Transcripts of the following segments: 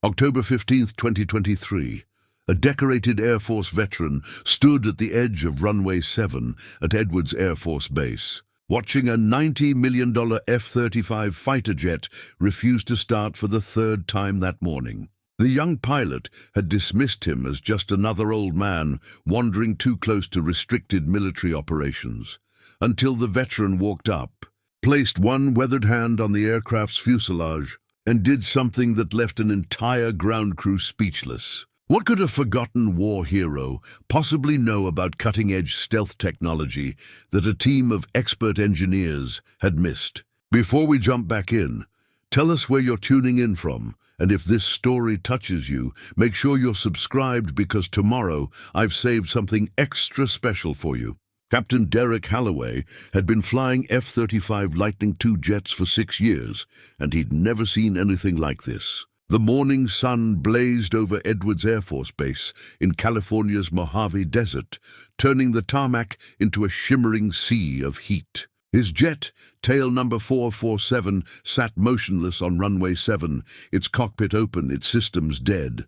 October 15th, 2023. A decorated Air Force veteran stood at the edge of Runway 7 at Edwards Air Force Base, watching a $90 million F-35 fighter jet refuse to start for the third time that morning. The young pilot had dismissed him as just another old man wandering too close to restricted military operations, until the veteran walked up, placed one weathered hand on the aircraft's fuselage, and did something that left an entire ground crew speechless. What could a forgotten war hero possibly know about cutting-edge stealth technology that a team of expert engineers had missed? Before we jump back in, tell us where you're tuning in from, and if this story touches you, make sure you're subscribed because tomorrow I've saved something extra special for you. Captain Derek Holloway had been flying F-35 Lightning II jets for 6 years, and he'd never seen anything like this. The morning sun blazed over Edwards Air Force Base in California's Mojave Desert, turning the tarmac into a shimmering sea of heat. His jet, tail number 447, sat motionless on runway 7, its cockpit open, its systems dead.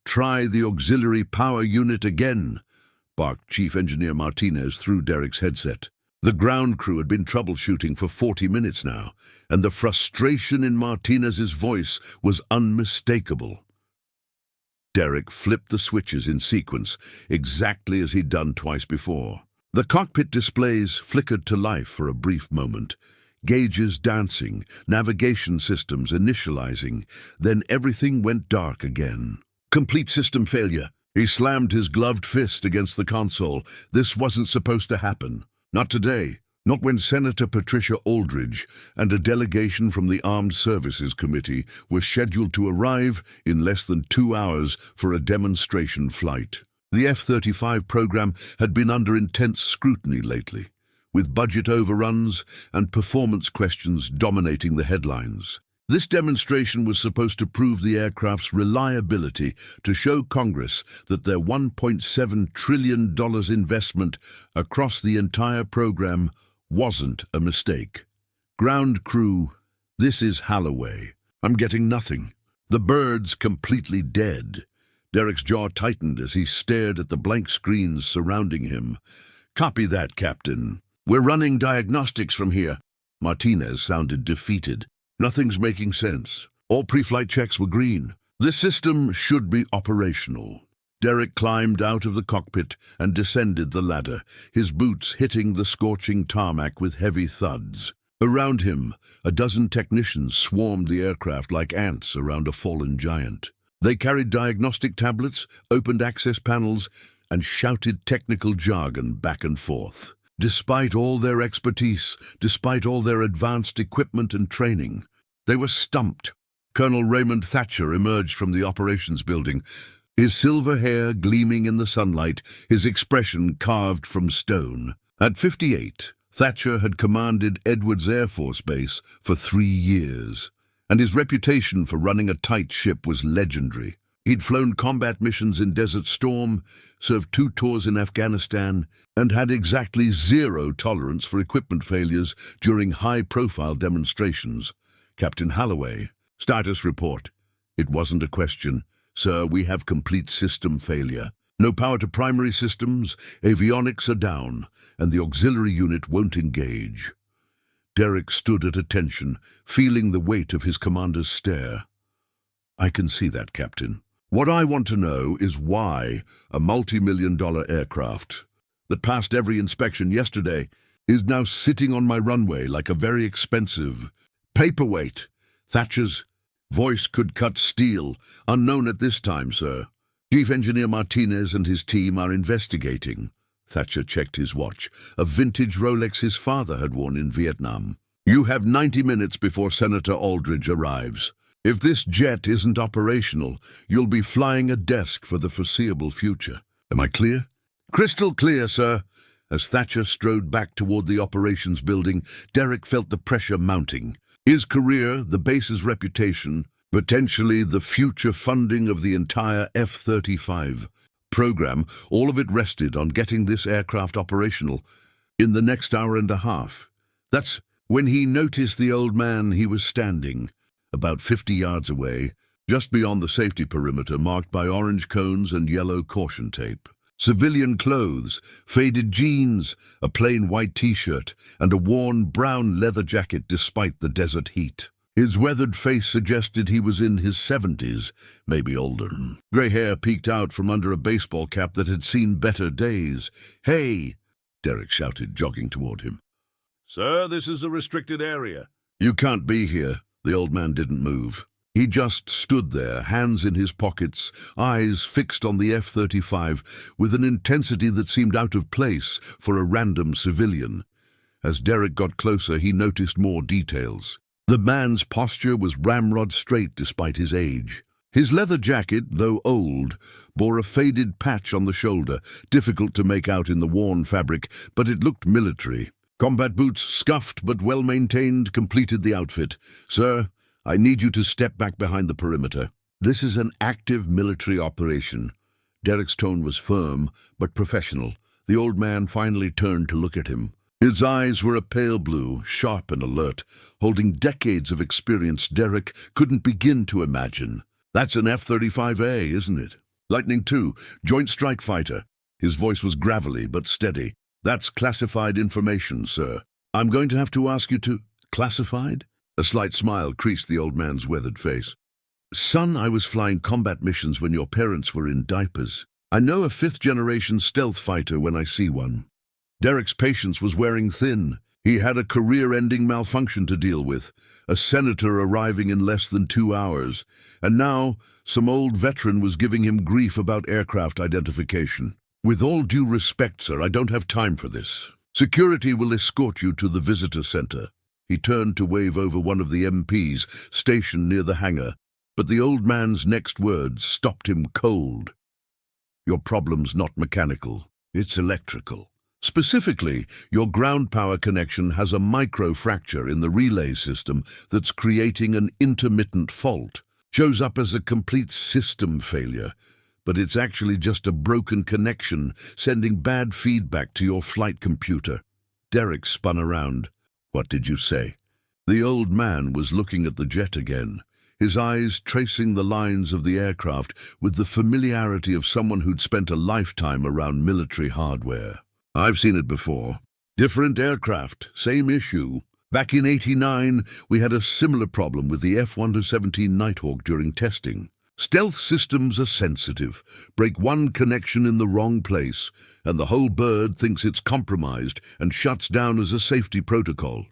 "Try the auxiliary power unit again," barked Chief Engineer Martinez through Derek's headset. The ground crew had been troubleshooting for 40 minutes now, and the frustration in Martinez's voice was unmistakable. Derek flipped the switches in sequence, exactly as he'd done twice before. The cockpit displays flickered to life for a brief moment, gauges dancing, navigation systems initializing, then everything went dark again. Complete system failure. He slammed his gloved fist against the console. This wasn't supposed to happen. Not today. Not when Senator Patricia Aldridge and a delegation from the Armed Services Committee were scheduled to arrive in less than 2 hours for a demonstration flight. The F-35 program had been under intense scrutiny lately, with budget overruns and performance questions dominating the headlines. This demonstration was supposed to prove the aircraft's reliability, to show Congress that their $1.7 trillion investment across the entire program wasn't a mistake. Ground crew, this is Holloway. I'm getting nothing. The bird's completely dead. Derek's jaw tightened as he stared at the blank screens surrounding him. Copy that, Captain. We're running diagnostics from here. Martinez sounded defeated. Nothing's making sense. All pre-flight checks were green. This system should be operational. Derek climbed out of the cockpit and descended the ladder, his boots hitting the scorching tarmac with heavy thuds. Around him, a dozen technicians swarmed the aircraft like ants around a fallen giant. They carried diagnostic tablets, opened access panels, and shouted technical jargon back and forth. Despite all their expertise, despite all their advanced equipment and training, they were stumped. Colonel Raymond Thatcher emerged from the operations building, his silver hair gleaming in the sunlight, his expression carved from stone. At 58, Thatcher had commanded Edwards Air Force Base for 3 years, and his reputation for running a tight ship was legendary. He'd flown combat missions in Desert Storm, served 2 tours in Afghanistan, and had exactly 0 tolerance for equipment failures during high-profile demonstrations. Captain Holloway, status report. It wasn't a question. Sir, we have complete system failure. No power to primary systems, avionics are down, and the auxiliary unit won't engage. Derek stood at attention, feeling the weight of his commander's stare. I can see that, Captain. What I want to know is why a multi-million-dollar aircraft that passed every inspection yesterday is now sitting on my runway like a very expensive paperweight. Thatcher's voice could cut steel. Unknown at this time, sir. Chief Engineer Martinez and his team are investigating. Thatcher checked his watch, a vintage Rolex his father had worn in Vietnam. You have 90 minutes before Senator Aldridge arrives. If this jet isn't operational, you'll be flying a desk for the foreseeable future. Am I clear? Crystal clear, sir. As Thatcher strode back toward the operations building, Derek felt the pressure mounting. His career, the base's reputation, potentially the future funding of the entire F-35 program, all of it rested on getting this aircraft operational in the next hour and a half. That's when he noticed the old man he was standing, about 50 yards away, just beyond the safety perimeter marked by orange cones and yellow caution tape. Civilian clothes, faded jeans, a plain white t-shirt, and a worn brown leather jacket despite the desert heat. His weathered face suggested he was in his 70s, maybe older. Grey hair peeked out from under a baseball cap that had seen better days. "Hey!" Derek shouted, jogging toward him. "Sir, this is a restricted area." "You can't be here." The old man didn't move. He just stood there, hands in his pockets, eyes fixed on the F-35 with an intensity that seemed out of place for a random civilian. As Derek got closer, he noticed more details. The man's posture was ramrod straight despite his age. His leather jacket, though old, bore a faded patch on the shoulder, difficult to make out in the worn fabric, but it looked military. Combat boots, scuffed but well-maintained, completed the outfit. "Sir, I need you to step back behind the perimeter. This is an active military operation." Derek's tone was firm, but professional. The old man finally turned to look at him. His eyes were a pale blue, sharp and alert, holding decades of experience Derek couldn't begin to imagine. "That's an F-35A, isn't it? Lightning II, Joint Strike Fighter." His voice was gravelly but steady. "That's classified information, sir. I'm going to have to ask you to—" "Classified?" A slight smile creased the old man's weathered face. "Son, I was flying combat missions when your parents were in diapers. I know a fifth-generation stealth fighter when I see one." Derek's patience was wearing thin. He had a career-ending malfunction to deal with, a senator arriving in less than 2 hours, and now some old veteran was giving him grief about aircraft identification. "With all due respect, sir, I don't have time for this. Security will escort you to the visitor center." He turned to wave over one of the MPs stationed near the hangar, but the old man's next words stopped him cold. "Your problem's not mechanical, it's electrical. Specifically, your ground power connection has a micro-fracture in the relay system that's creating an intermittent fault. Shows up as a complete system failure, but it's actually just a broken connection sending bad feedback to your flight computer." Derek spun around. "What did you say?" The old man was looking at the jet again, his eyes tracing the lines of the aircraft with the familiarity of someone who'd spent a lifetime around military hardware. "I've seen it before. Different aircraft, same issue. Back in '89, we had a similar problem with the F-117 Nighthawk during testing. Stealth systems are sensitive. Break one connection in the wrong place, and the whole bird thinks it's compromised and shuts down as a safety protocol."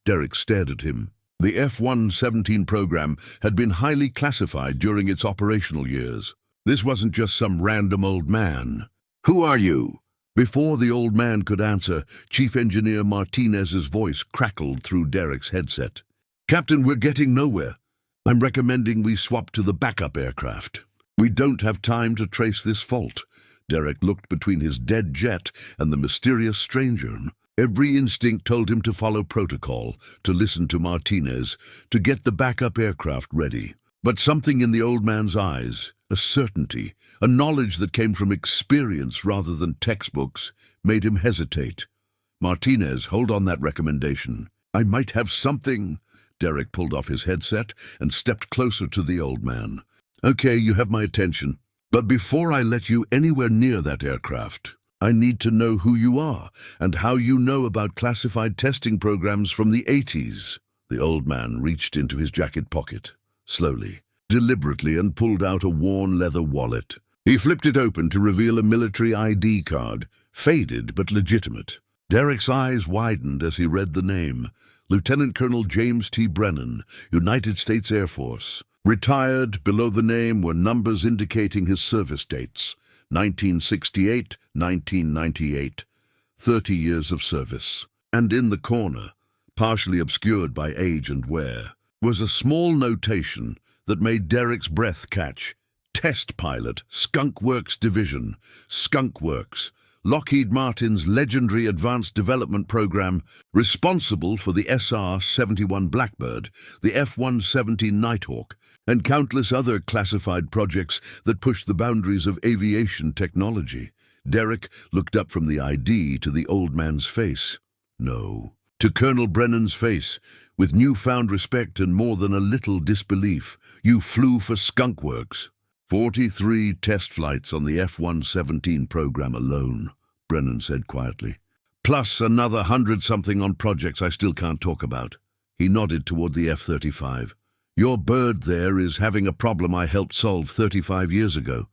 Derek stared at him. The F-117 program had been highly classified during its operational years. This wasn't just some random old man. "Who are you?" Before the old man could answer, Chief Engineer Martinez's voice crackled through Derek's headset. "Captain, we're getting nowhere. I'm recommending we swap to the backup aircraft. We don't have time to trace this fault." Derek looked between his dead jet and the mysterious stranger. Every instinct told him to follow protocol, to listen to Martinez, to get the backup aircraft ready. But something in the old man's eyes, a certainty, a knowledge that came from experience rather than textbooks, made him hesitate. "Martinez, hold on that recommendation. I might have something." Derek pulled off his headset and stepped closer to the old man. "Okay, you have my attention. But before I let you anywhere near that aircraft, I need to know who you are and how you know about classified testing programs from the '80s. The old man reached into his jacket pocket, slowly, deliberately, and pulled out a worn leather wallet. He flipped it open to reveal a military ID card, faded but legitimate. Derek's eyes widened as he read the name. Lieutenant Colonel James T. Brennan, United States Air Force. Retired. Below the name were numbers indicating his service dates. 1968, 1998. 30 years of service. And in the corner, partially obscured by age and wear, was a small notation that made Derek's breath catch. Test Pilot, Skunk Works Division. Skunk Works, Lockheed Martin's legendary advanced development program, responsible for the SR-71 Blackbird, the F-117 Nighthawk, and countless other classified projects that pushed the boundaries of aviation technology. Derek looked up from the ID to the old man's face. "No, To Colonel Brennan's face, with newfound respect and more than a little disbelief, "You flew for Skunk Works." 43 test flights on the F-117 program alone, Brennan said quietly. Plus another 100-something on projects I still can't talk about. He nodded toward the F-35. "Your bird there is having a problem I helped solve 35 years ago.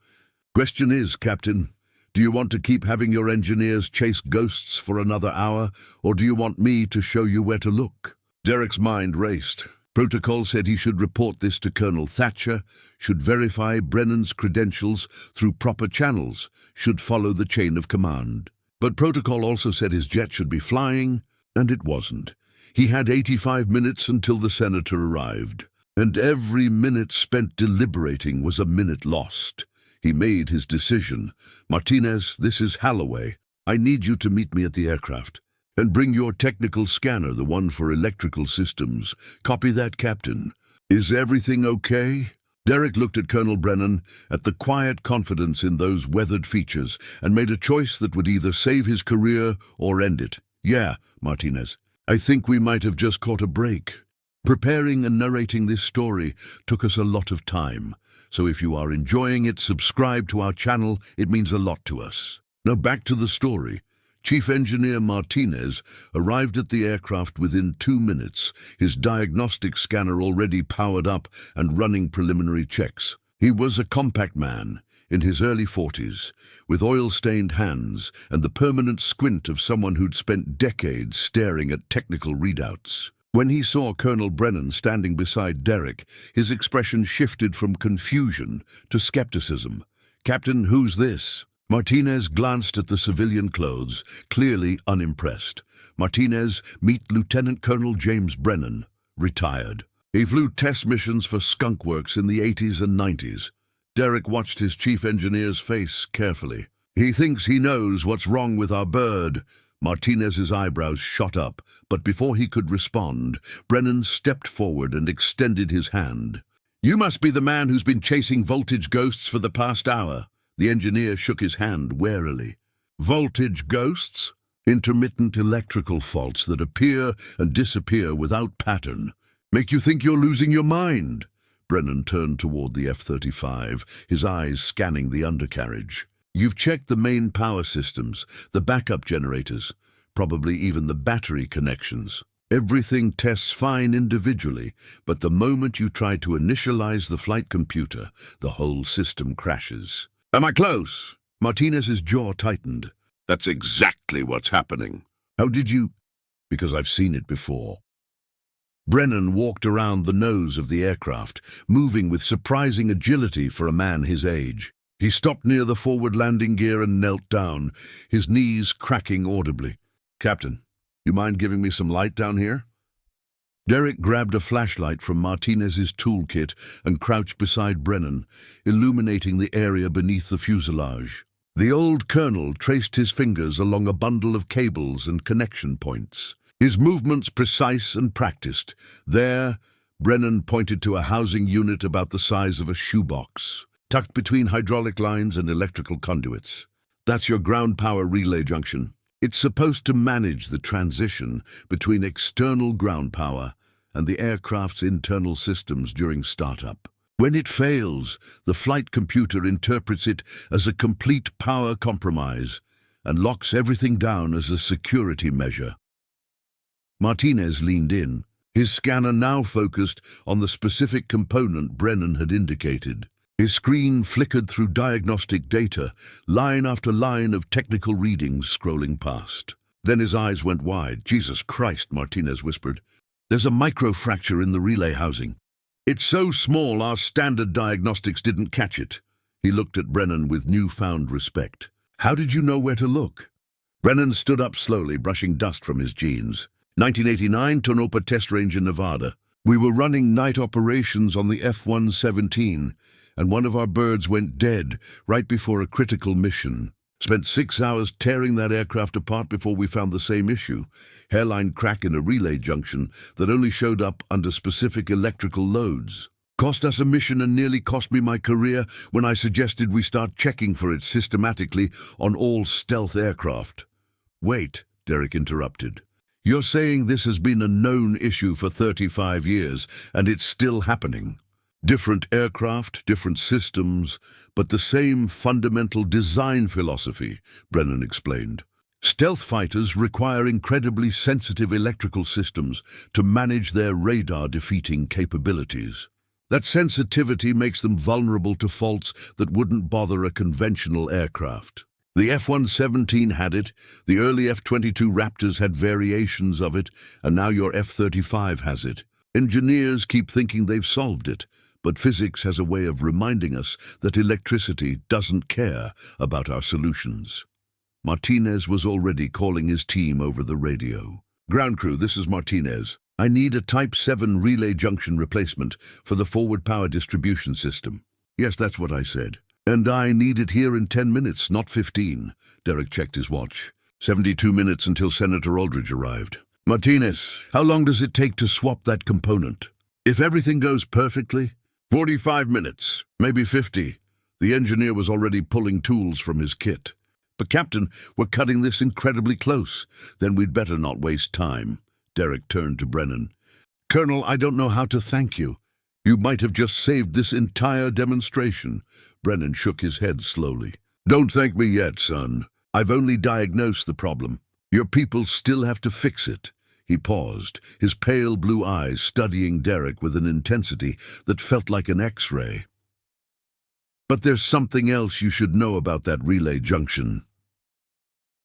Question is, Captain, do you want to keep having your engineers chase ghosts for another hour, or do you want me to show you where to look?" Derek's mind raced. Protocol said he should report this to Colonel Thatcher, should verify Brennan's credentials through proper channels, should follow the chain of command. But protocol also said his jet should be flying, and it wasn't. He had 85 minutes until the senator arrived, and every minute spent deliberating was a minute lost. He made his decision. "Martinez, this is Holloway. I need you to meet me at the aircraft. And bring your technical scanner, the one for electrical systems. Copy that, Captain. Is everything okay?" Derek looked at Colonel Brennan, at the quiet confidence in those weathered features, and made a choice that would either save his career or end it. "Yeah, Martinez. I think we might have just caught a break. Preparing and narrating this story took us a lot of time. So if you are enjoying it, subscribe to our channel. It means a lot to us. Now back to the story. Chief Engineer Martinez arrived at the aircraft within 2 minutes, his diagnostic scanner already powered up and running preliminary checks. He was a compact man, in his early 40s, with oil-stained hands and the permanent squint of someone who'd spent decades staring at technical readouts. When he saw Colonel Brennan standing beside Derek, his expression shifted from confusion to skepticism. "Captain, who's this?" Martinez glanced at the civilian clothes, clearly unimpressed. "Martinez, meet Lieutenant Colonel James Brennan, retired. He flew test missions for Skunk Works in the 80s and 90s. Derek watched his chief engineer's face carefully. "He thinks he knows what's wrong with our bird." Martinez's eyebrows shot up, but before he could respond, Brennan stepped forward and extended his hand. "You must be the man who's been chasing voltage ghosts for the past hour." The engineer shook his hand warily. "Voltage ghosts?" "Intermittent electrical faults that appear and disappear without pattern. Make you think you're losing your mind." Brennan turned toward the F-35, his eyes scanning the undercarriage. "You've checked the main power systems, the backup generators, probably even the battery connections. Everything tests fine individually, but the moment you try to initialize the flight computer, the whole system crashes." "Am I close?" Martinez's jaw tightened. "That's exactly what's happening." "How did you—" "Because I've seen it before." Brennan walked around the nose of the aircraft, moving with surprising agility for a man his age. He stopped near the forward landing gear and knelt down, his knees cracking audibly. "Captain, you mind giving me some light down here?" Derek grabbed a flashlight from Martinez's toolkit and crouched beside Brennan, illuminating the area beneath the fuselage. The old colonel traced his fingers along a bundle of cables and connection points, his movements precise and practiced. There, Brennan pointed to a housing unit about the size of a shoebox, tucked between hydraulic lines and electrical conduits. "That's your ground power relay junction. It's supposed to manage the transition between external ground power and the aircraft's internal systems during startup. When it fails, the flight computer interprets it as a complete power compromise and locks everything down as a security measure." Martinez leaned in, his scanner now focused on the specific component Brennan had indicated. His screen flickered through diagnostic data, line after line of technical readings scrolling past. Then his eyes went wide. "Jesus Christ," Martinez whispered. "There's a microfracture in the relay housing. It's so small our standard diagnostics didn't catch it." He looked at Brennan with newfound respect. "How did you know where to look?" Brennan stood up slowly, brushing dust from his jeans. 1989, Tonopah Test Range in Nevada. We were running night operations on the F-117, and one of our birds went dead right before a critical mission. Spent 6 hours tearing that aircraft apart before we found the same issue. Hairline crack in a relay junction that only showed up under specific electrical loads. Cost us a mission and nearly cost me my career when I suggested we start checking for it systematically on all stealth aircraft. "Wait," Derek interrupted. You're saying this has been a known issue for 35 years, and it's still happening. Different aircraft, different systems, but the same fundamental design philosophy, Brennan explained. Stealth fighters require incredibly sensitive electrical systems to manage their radar-defeating capabilities. That sensitivity makes them vulnerable to faults that wouldn't bother a conventional aircraft. The F-117 had it, the early F-22 Raptors had variations of it, and now your F-35 has it. Engineers keep thinking they've solved it, but physics has a way of reminding us that electricity doesn't care about our solutions. Martinez was already calling his team over the radio. Ground crew, this is Martinez. I need a Type 7 relay junction replacement for the forward power distribution system. Yes, that's what I said. And I need it here in 10 minutes, not 15. Derek checked his watch. 72 minutes until Senator Aldridge arrived. Martinez, how long does it take to swap that component? If everything goes perfectly, 45 minutes, maybe 50. The engineer was already pulling tools from his kit. But Captain, we're cutting this incredibly close. Then we'd better not waste time. Derek turned to Brennan. Colonel, I don't know how to thank you. You might have just saved this entire demonstration. Brennan shook his head slowly. Don't thank me yet, son. I've only diagnosed the problem. Your people still have to fix it. He paused, his pale blue eyes studying Derek with an intensity that felt like an X-ray. But there's something else you should know about that relay junction.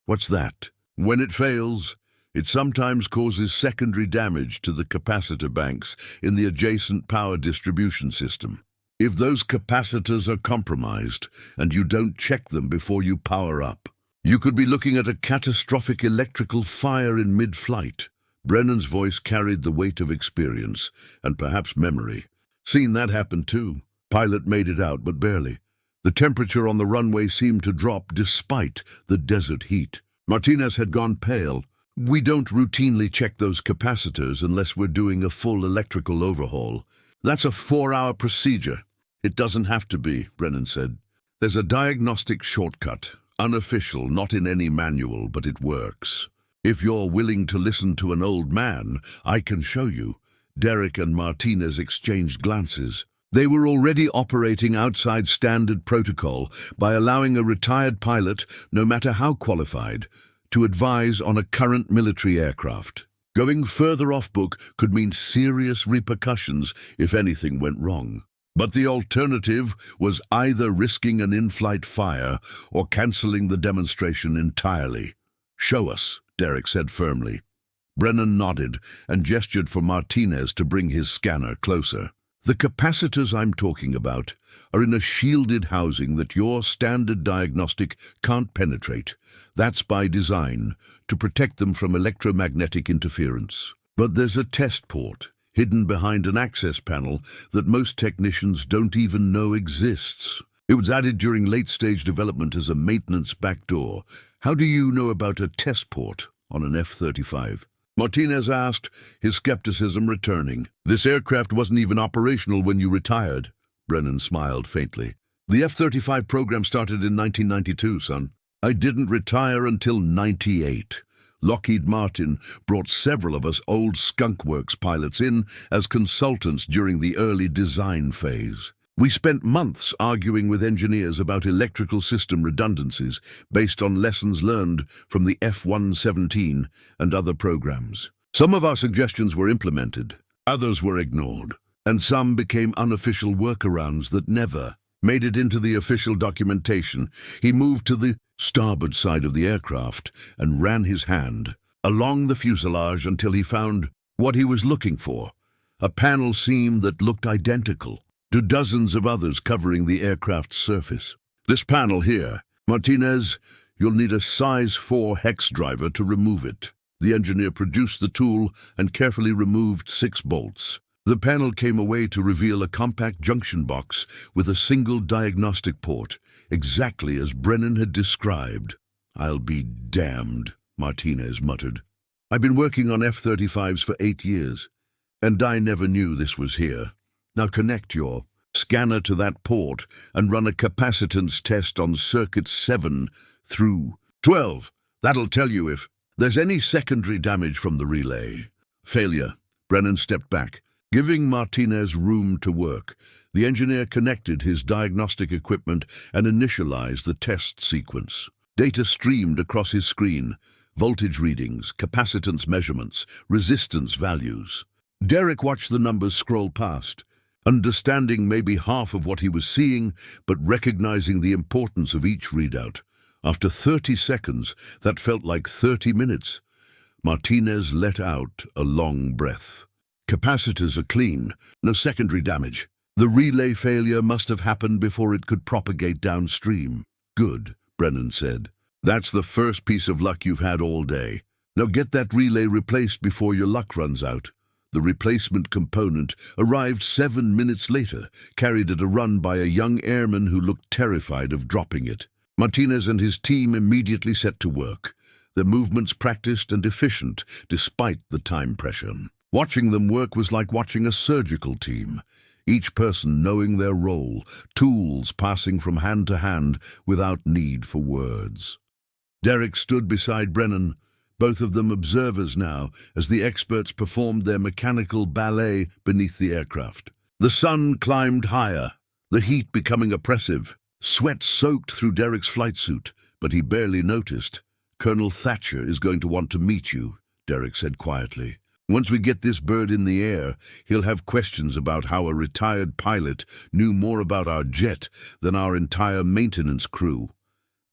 What's that? When it fails, it sometimes causes secondary damage to the capacitor banks in the adjacent power distribution system. If those capacitors are compromised and you don't check them before you power up, you could be looking at a catastrophic electrical fire in mid-flight. Brennan's voice carried the weight of experience and perhaps memory. Seen that happen too. Pilot made it out, but barely. The temperature on the runway seemed to drop despite the desert heat. Martinez had gone pale. We don't routinely check those capacitors unless we're doing a full electrical overhaul. That's a 4-hour procedure. It doesn't have to be, Brennan said. There's a diagnostic shortcut, unofficial, not in any manual, but it works. If you're willing to listen to an old man, I can show you. Derek and Martinez exchanged glances. They were already operating outside standard protocol by allowing a retired pilot, no matter how qualified, to advise on a current military aircraft. Going further off-book could mean serious repercussions if anything went wrong. But the alternative was either risking an in-flight fire or cancelling the demonstration entirely. Show us, Derek said firmly. Brennan nodded and gestured for Martinez to bring his scanner closer. The capacitors I'm talking about are in a shielded housing that your standard diagnostic can't penetrate. That's by design, to protect them from electromagnetic interference. But there's a test port, hidden behind an access panel that most technicians don't even know exists. It was added during late-stage development as a maintenance backdoor. How do you know about a test port on an F-35? Martinez asked, his skepticism returning. This aircraft wasn't even operational when you retired. Brennan smiled faintly. The F-35 program started in 1992, son. I didn't retire until 98. Lockheed Martin brought several of us old Skunk Works pilots in as consultants during the early design phase. We spent months arguing with engineers about electrical system redundancies based on lessons learned from the F-117 and other programs. Some of our suggestions were implemented, others were ignored, and some became unofficial workarounds that never made it into the official documentation. He moved to the starboard side of the aircraft and ran his hand along the fuselage until he found what he was looking for, a panel seam that looked identical to dozens of others covering the aircraft's surface. This panel here, Martinez, you'll need a size 4 hex driver to remove it. The engineer produced the tool and carefully removed 6 bolts. The panel came away to reveal a compact junction box with a single diagnostic port, exactly as Brennan had described. I'll be damned, Martinez muttered. I've been working on F-35s for 8 years, and I never knew this was here. Now connect your scanner to that port and run a capacitance test on circuits 7 through 12. That'll tell you if... There's any secondary damage from the relay. Failure. Brennan stepped back, giving Martinez room to work. The engineer connected his diagnostic equipment and initialized the test sequence. Data streamed across his screen. Voltage readings, capacitance measurements, resistance values. Derek watched the numbers scroll past, understanding maybe half of what he was seeing, but recognizing the importance of each readout. After 30 seconds, that felt like 30 minutes. Martinez let out a long breath. Capacitors are clean, no secondary damage. The relay failure must have happened before it could propagate downstream. Good, Brennan said. That's the first piece of luck you've had all day. Now get that relay replaced before your luck runs out. The replacement component arrived 7 minutes later, carried at a run by a young airman who looked terrified of dropping it. Martinez and his team immediately set to work, their movements practiced and efficient despite the time pressure. Watching them work was like watching a surgical team, each person knowing their role, tools passing from hand to hand without need for words. Derek stood beside Brennan, both of them observers now, as the experts performed their mechanical ballet beneath the aircraft. The sun climbed higher, the heat becoming oppressive. Sweat soaked through Derek's flight suit, but he barely noticed. "Colonel Thatcher is going to want to meet you," Derek said quietly. "Once we get this bird in the air, he'll have questions about how a retired pilot knew more about our jet than our entire maintenance crew."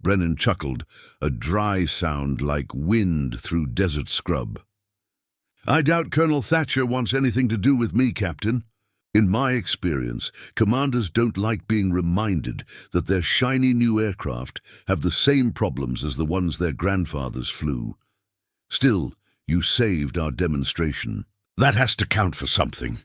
Brennan chuckled, a dry sound like wind through desert scrub. "I doubt Colonel Thatcher wants anything to do with me, Captain. In my experience, commanders don't like being reminded that their shiny new aircraft have the same problems as the ones their grandfathers flew. Still, you saved our demonstration. That has to count for something."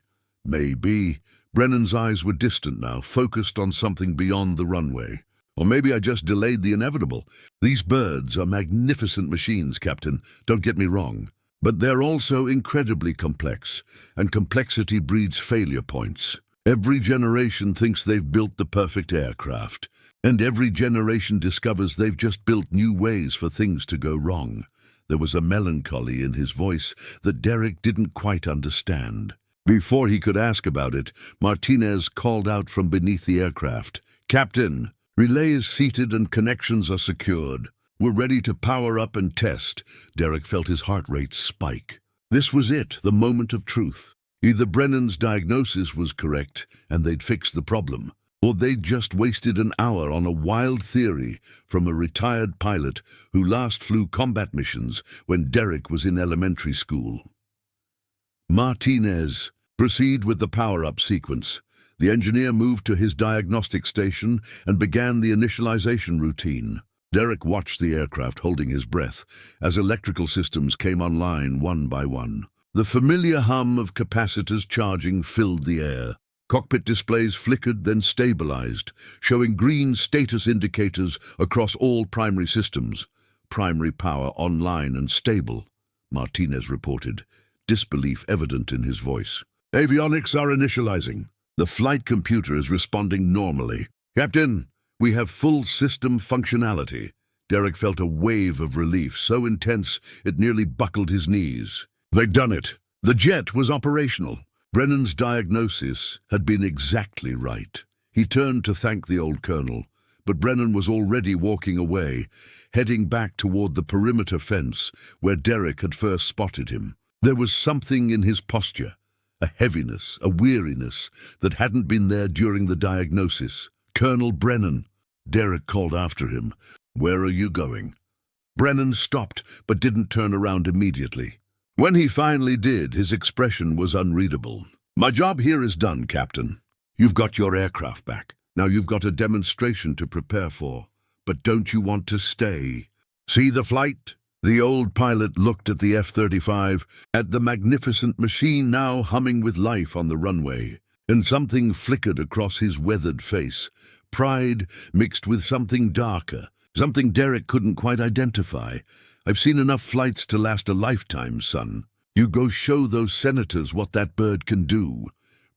"Maybe." Brennan's eyes were distant now, focused on something beyond the runway. "Or maybe I just delayed the inevitable. These birds are magnificent machines, Captain, don't get me wrong. But they're also incredibly complex, and complexity breeds failure points. Every generation thinks they've built the perfect aircraft, and every generation discovers they've just built new ways for things to go wrong." There was a melancholy in his voice that Derek didn't quite understand. Before he could ask about it, Martinez called out from beneath the aircraft, "Captain, relay is seated and connections are secured. We're ready to power up and test." Derek felt his heart rate spike. This was it, the moment of truth. Either Brennan's diagnosis was correct and they'd fixed the problem, or they'd just wasted an hour on a wild theory from a retired pilot who last flew combat missions when Derek was in elementary school. "Martinez, proceed with the power-up sequence." The engineer moved to his diagnostic station and began the initialization routine. Derek watched the aircraft, holding his breath, as electrical systems came online one by one. The familiar hum of capacitors charging filled the air. Cockpit displays flickered, then stabilized, showing green status indicators across all primary systems. "Primary power online and stable," Martinez reported, disbelief evident in his voice. "Avionics are initializing. The flight computer is responding normally. Captain, we have full system functionality." Derek felt a wave of relief, so intense it nearly buckled his knees. They'd done it. The jet was operational. Brennan's diagnosis had been exactly right. He turned to thank the old colonel, but Brennan was already walking away, heading back toward the perimeter fence where Derek had first spotted him. There was something in his posture, a heaviness, a weariness that hadn't been there during the diagnosis. "Colonel Brennan," Derek called after him. "Where are you going?" Brennan stopped, but didn't turn around immediately. When he finally did, his expression was unreadable. "My job here is done, Captain. You've got your aircraft back. Now you've got a demonstration to prepare for. But don't you want to stay? See the flight?" The old pilot looked at the F-35, at the magnificent machine now humming with life on the runway, and something flickered across his weathered face. Pride mixed with something darker, something Derek couldn't quite identify. "I've seen enough flights to last a lifetime, son. You go show those senators what that bird can do."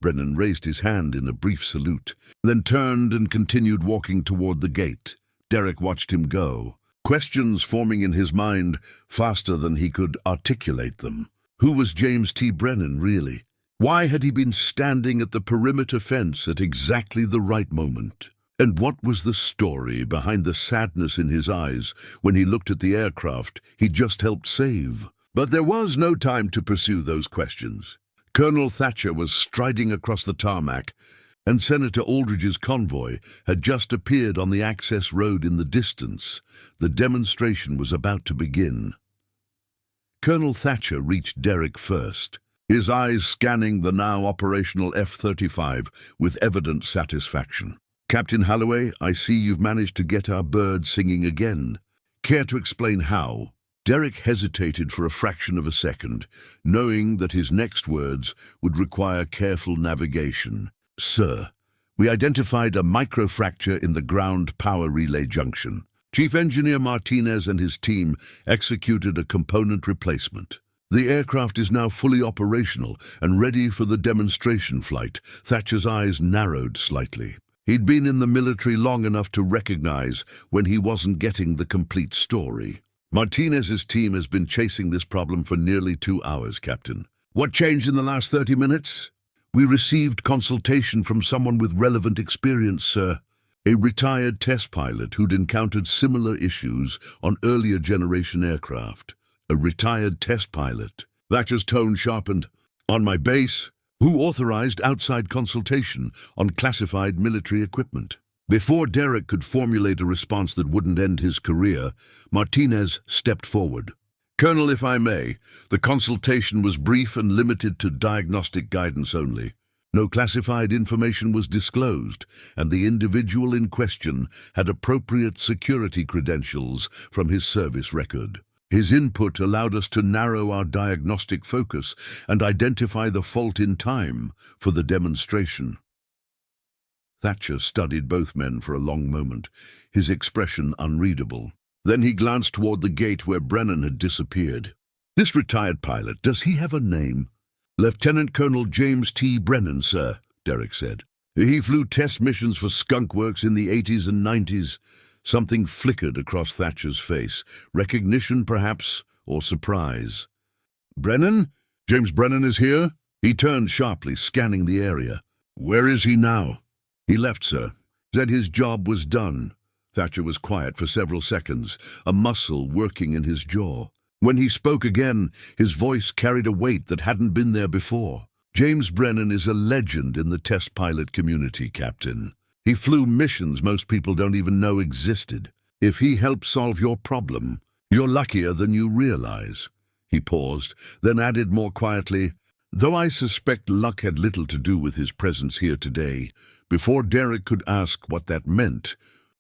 Brennan raised his hand in a brief salute, then turned and continued walking toward the gate. Derek watched him go, questions forming in his mind faster than he could articulate them. Who was James T. Brennan, really? Why had he been standing at the perimeter fence at exactly the right moment? And what was the story behind the sadness in his eyes when he looked at the aircraft he'd just helped save? But there was no time to pursue those questions. Colonel Thatcher was striding across the tarmac, and Senator Aldridge's convoy had just appeared on the access road in the distance. The demonstration was about to begin. Colonel Thatcher reached Derek first, his eyes scanning the now operational F-35 with evident satisfaction. "Captain Holloway, I see you've managed to get our bird singing again. Care to explain how?" Derek hesitated for a fraction of a second, knowing that his next words would require careful navigation. "Sir, we identified a microfracture in the ground power relay junction. Chief Engineer Martinez and his team executed a component replacement. The aircraft is now fully operational and ready for the demonstration flight." Thatcher's eyes narrowed slightly. He'd been in the military long enough to recognize when he wasn't getting the complete story. "Martinez's team has been chasing this problem for nearly 2 hours, Captain." "What changed in the last 30 minutes? "We received consultation from someone with relevant experience, sir. A retired test pilot who'd encountered similar issues on earlier generation aircraft." "A retired test pilot?" Thatcher's tone sharpened. "On my base? Who authorized outside consultation on classified military equipment?" Before Derek could formulate a response that wouldn't end his career, Martinez stepped forward. "Colonel, if I may, the consultation was brief and limited to diagnostic guidance only. No classified information was disclosed, and the individual in question had appropriate security credentials from his service record. His input allowed us to narrow our diagnostic focus and identify the fault in time for the demonstration." Thatcher studied both men for a long moment, his expression unreadable. Then he glanced toward the gate where Brennan had disappeared. "This retired pilot, does he have a name?" "Lieutenant Colonel James T. Brennan, sir," Derek said. "He flew test missions for Skunk Works in the 80s and 90s. Something flickered across Thatcher's face. Recognition, perhaps, or surprise. "Brennan? James Brennan is here?" He turned sharply, scanning the area. "Where is he now?" "He left, sir. Said his job was done." Thatcher was quiet for several seconds, a muscle working in his jaw. When he spoke again, his voice carried a weight that hadn't been there before. "James Brennan is a legend in the test pilot community, Captain. He flew missions most people don't even know existed. If he helped solve your problem, you're luckier than you realize." He paused, then added more quietly, "Though I suspect luck had little to do with his presence here today." Before Derek could ask what that meant,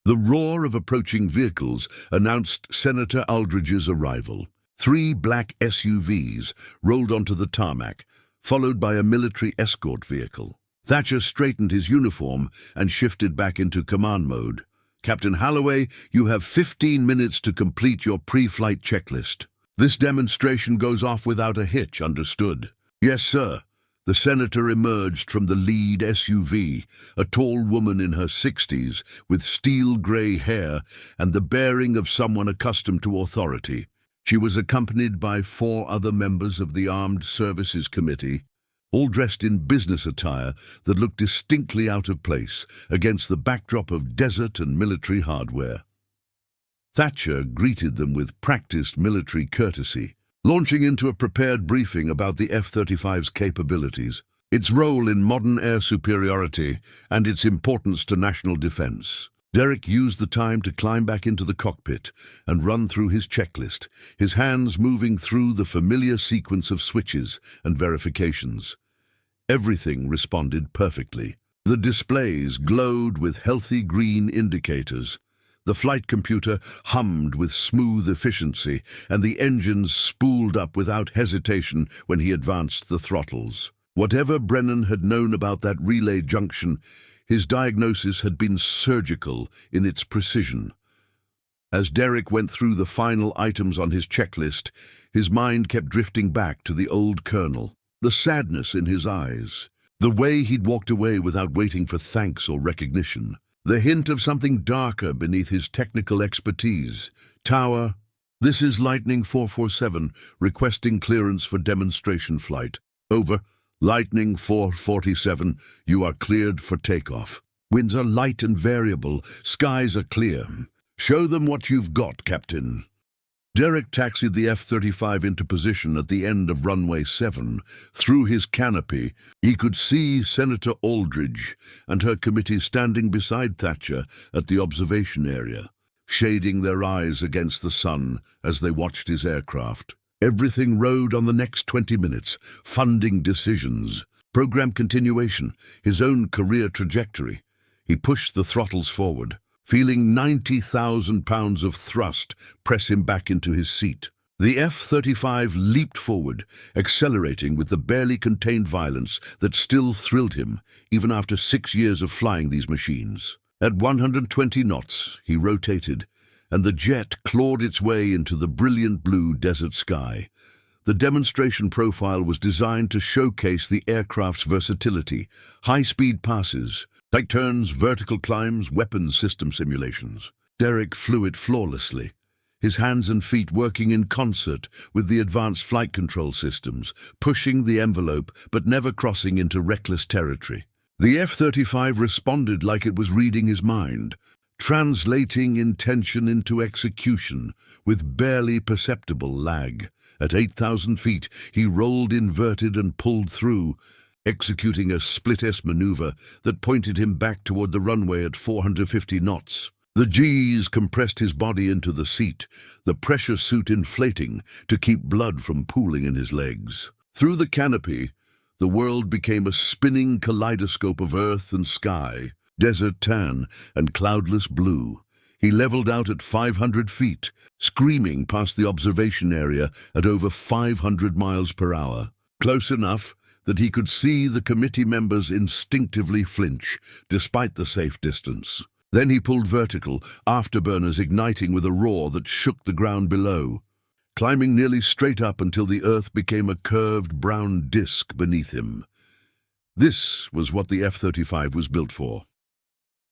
the roar of approaching vehicles announced Senator Aldridge's arrival. 3 black SUVs rolled onto the tarmac, followed by a military escort vehicle. Thatcher straightened his uniform and shifted back into command mode. "Captain Holloway, you have 15 minutes to complete your pre-flight checklist. This demonstration goes off without a hitch, understood?" "Yes, sir." The senator emerged from the lead SUV, a tall woman in her 60s with steel-gray hair and the bearing of someone accustomed to authority. She was accompanied by 4 other members of the Armed Services Committee, all dressed in business attire that looked distinctly out of place against the backdrop of desert and military hardware. Thatcher greeted them with practiced military courtesy, launching into a prepared briefing about the F-35's capabilities, its role in modern air superiority, and its importance to national defense. Derek used the time to climb back into the cockpit and run through his checklist, his hands moving through the familiar sequence of switches and verifications. Everything responded perfectly. The displays glowed with healthy green indicators. The flight computer hummed with smooth efficiency, and the engines spooled up without hesitation when he advanced the throttles. Whatever Brennan had known about that relay junction, his diagnosis had been surgical in its precision. As Derek went through the final items on his checklist, his mind kept drifting back to the old colonel. The sadness in his eyes, the way he'd walked away without waiting for thanks or recognition. The hint of something darker beneath his technical expertise. Tower, this is Lightning 447, requesting clearance for demonstration flight. Over. Lightning 447, you are cleared for takeoff. Winds are light and variable, skies are clear. Show them what you've got, Captain. Derek taxied the F-35 into position at the end of Runway 7. Through his canopy, he could see Senator Aldridge and her committee standing beside Thatcher at the observation area, shading their eyes against the sun as they watched his aircraft. Everything rode on the next 20 minutes, funding decisions, program continuation, his own career trajectory. He pushed the throttles forward, feeling 90,000 pounds of thrust press him back into his seat. The F-35 leaped forward, accelerating with the barely contained violence that still thrilled him, even after 6 years of flying these machines. At 120 knots, he rotated, and the jet clawed its way into the brilliant blue desert sky. The demonstration profile was designed to showcase the aircraft's versatility, high-speed passes, tight turns, vertical climbs, weapons system simulations. Derek flew it flawlessly, his hands and feet working in concert with the advanced flight control systems, pushing the envelope but never crossing into reckless territory. The F-35 responded like it was reading his mind, translating intention into execution with barely perceptible lag. At 8,000 feet, he rolled inverted and pulled through, executing a split-S maneuver that pointed him back toward the runway at 450 knots. The G's compressed his body into the seat, the pressure suit inflating to keep blood from pooling in his legs. Through the canopy, the world became a spinning kaleidoscope of earth and sky, desert tan and cloudless blue. He leveled out at 500 feet, screaming past the observation area at over 500 miles per hour, close enough that he could see the committee members instinctively flinch, despite the safe distance. Then he pulled vertical, afterburners igniting with a roar that shook the ground below, climbing nearly straight up until the earth became a curved brown disk beneath him. This was what the F-35 was built for.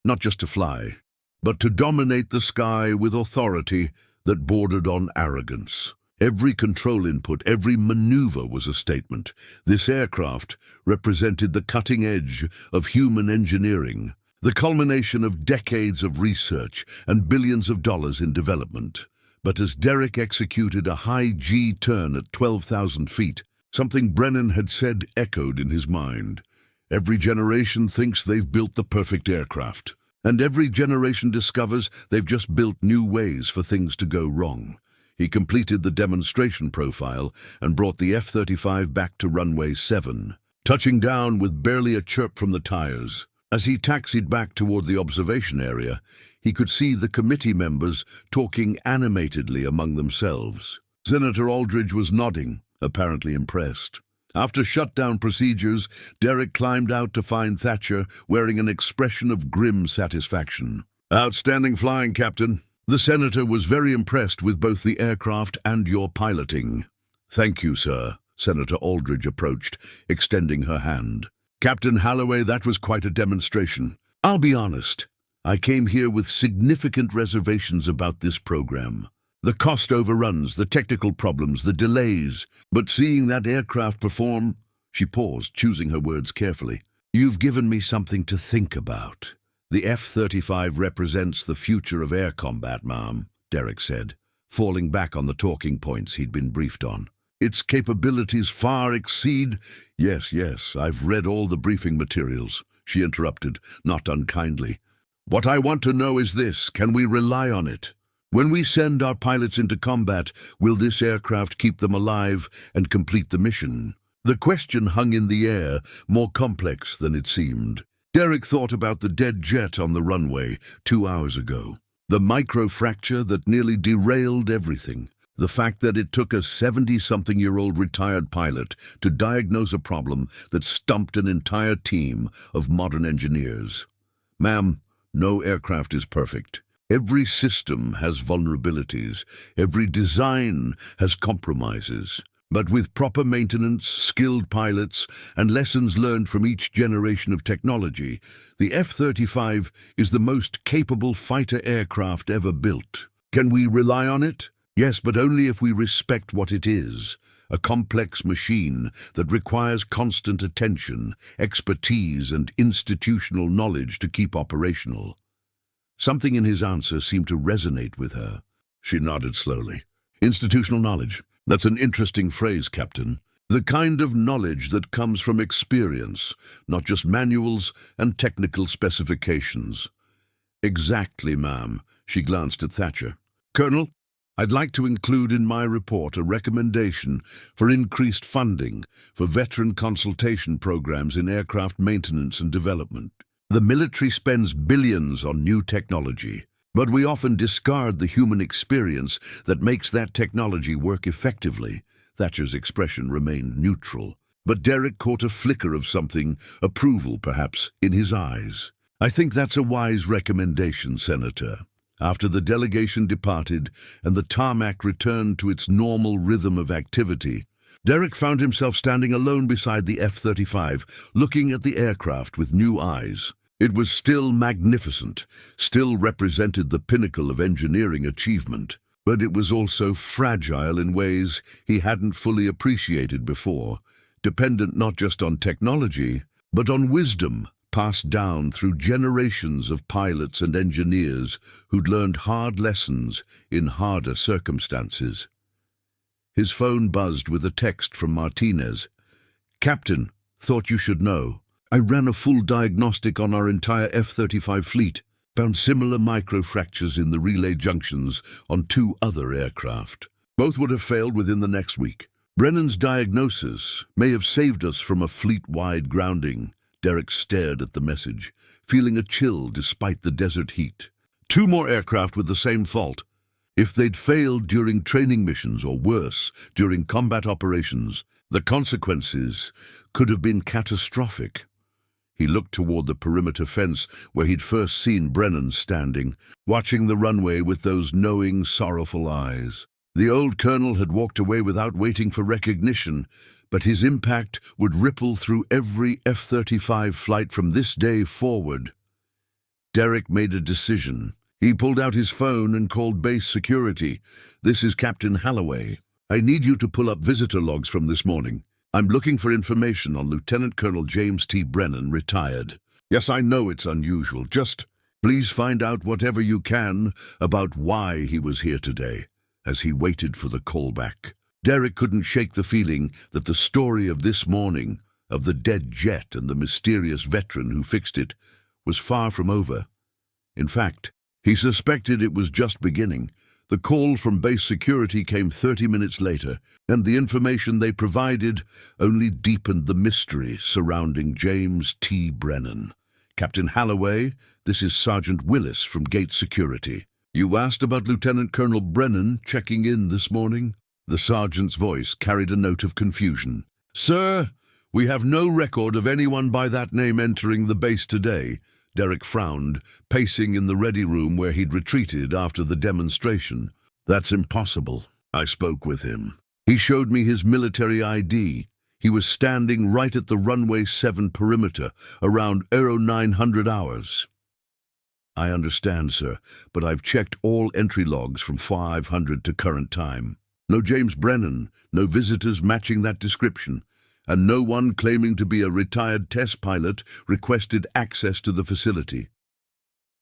Not just to fly, but to dominate the sky with authority that bordered on arrogance. Every control input, every maneuver was a statement. This aircraft represented the cutting edge of human engineering, the culmination of decades of research and billions of dollars in development. But as Derek executed a high G turn at 12,000 feet, something Brennan had said echoed in his mind. Every generation thinks they've built the perfect aircraft, and every generation discovers they've just built new ways for things to go wrong. He completed the demonstration profile and brought the F-35 back to Runway 7, touching down with barely a chirp from the tires. As he taxied back toward the observation area, he could see the committee members talking animatedly among themselves. Senator Aldridge was nodding, apparently impressed. After shutdown procedures, Derek climbed out to find Thatcher wearing an expression of grim satisfaction. "Outstanding flying, Captain. The Senator was very impressed with both the aircraft and your piloting." "Thank you, sir." Senator Aldridge approached, extending her hand. "Captain Halloway, that was quite a demonstration. I'll be honest, I came here with significant reservations about this program. The cost overruns, the technical problems, the delays. But seeing that aircraft perform—" She paused, choosing her words carefully. "You've given me something to think about." "The F-35 represents the future of air combat, ma'am," Derek said, falling back on the talking points he'd been briefed on. "Its capabilities far exceed—" Yes, I've read all the briefing materials," she interrupted, not unkindly. "What I want to know is this: can we rely on it? When we send our pilots into combat, will this aircraft keep them alive and complete the mission?" The question hung in the air, more complex than it seemed. Derek thought about the dead jet on the runway 2 hours ago, the microfracture that nearly derailed everything, the fact that it took a 70-something-year-old retired pilot to diagnose a problem that stumped an entire team of modern engineers. "Ma'am, no aircraft is perfect. Every system has vulnerabilities. Every design has compromises. But with proper maintenance, skilled pilots, and lessons learned from each generation of technology, the F-35 is the most capable fighter aircraft ever built. Can we rely on it? Yes, but only if we respect what it is. A complex machine that requires constant attention, expertise, and institutional knowledge to keep operational. Something in his answer seemed to resonate with her. She nodded slowly. Institutional knowledge. That's an interesting phrase, Captain. The kind of knowledge that comes from experience, not just manuals and technical specifications. Exactly, ma'am. She glanced at Thatcher. Colonel, I'd like to include in my report a recommendation for increased funding for veteran consultation programs in aircraft maintenance and development. The military spends billions on new technology, but we often discard the human experience that makes that technology work effectively. Thatcher's expression remained neutral, but Derek caught a flicker of something, approval perhaps, in his eyes. I think that's a wise recommendation, Senator. After the delegation departed and the tarmac returned to its normal rhythm of activity, Derek found himself standing alone beside the F-35, looking at the aircraft with new eyes. It was still magnificent, still represented the pinnacle of engineering achievement, but it was also fragile in ways he hadn't fully appreciated before, dependent not just on technology, but on wisdom passed down through generations of pilots and engineers who'd learned hard lessons in harder circumstances. His phone buzzed with a text from Martinez. Captain, thought you should know. I ran a full diagnostic on our entire F-35 fleet, found similar microfractures in the relay junctions on 2 other aircraft. Both would have failed within the next week. Brennan's diagnosis may have saved us from a fleet-wide grounding. Derek stared at the message, feeling a chill despite the desert heat. 2 more aircraft with the same fault. If they'd failed during training missions, or worse, during combat operations, the consequences could have been catastrophic. He looked toward the perimeter fence where he'd first seen Brennan standing, watching the runway with those knowing, sorrowful eyes. The old colonel had walked away without waiting for recognition, but his impact would ripple through every F-35 flight from this day forward. Derek made a decision. He pulled out his phone and called base security. This is Captain Holloway. I need you to pull up visitor logs from this morning. I'm looking for information on Lieutenant Colonel James T. Brennan, retired. Yes, I know it's unusual. Just please find out whatever you can about why he was here today, as he waited for the callback. Derek couldn't shake the feeling that the story of this morning, of the dead jet and the mysterious veteran who fixed it, was far from over. In fact, he suspected it was just beginning. The call from base security came 30 minutes later, and the information they provided only deepened the mystery surrounding James T. Brennan. Captain Holloway, this is Sergeant Willis from Gate Security. You asked about Lieutenant Colonel Brennan checking in this morning? The sergeant's voice carried a note of confusion. Sir, we have no record of anyone by that name entering the base today. Derek frowned, pacing in the ready room where he'd retreated after the demonstration. That's impossible. I spoke with him. He showed me his military ID. He was standing right at the Runway 7 perimeter, around 0900 hours. I understand, sir, but I've checked all entry logs from 500 to current time. No James Brennan, no visitors matching that description, and no one claiming to be a retired test pilot requested access to the facility.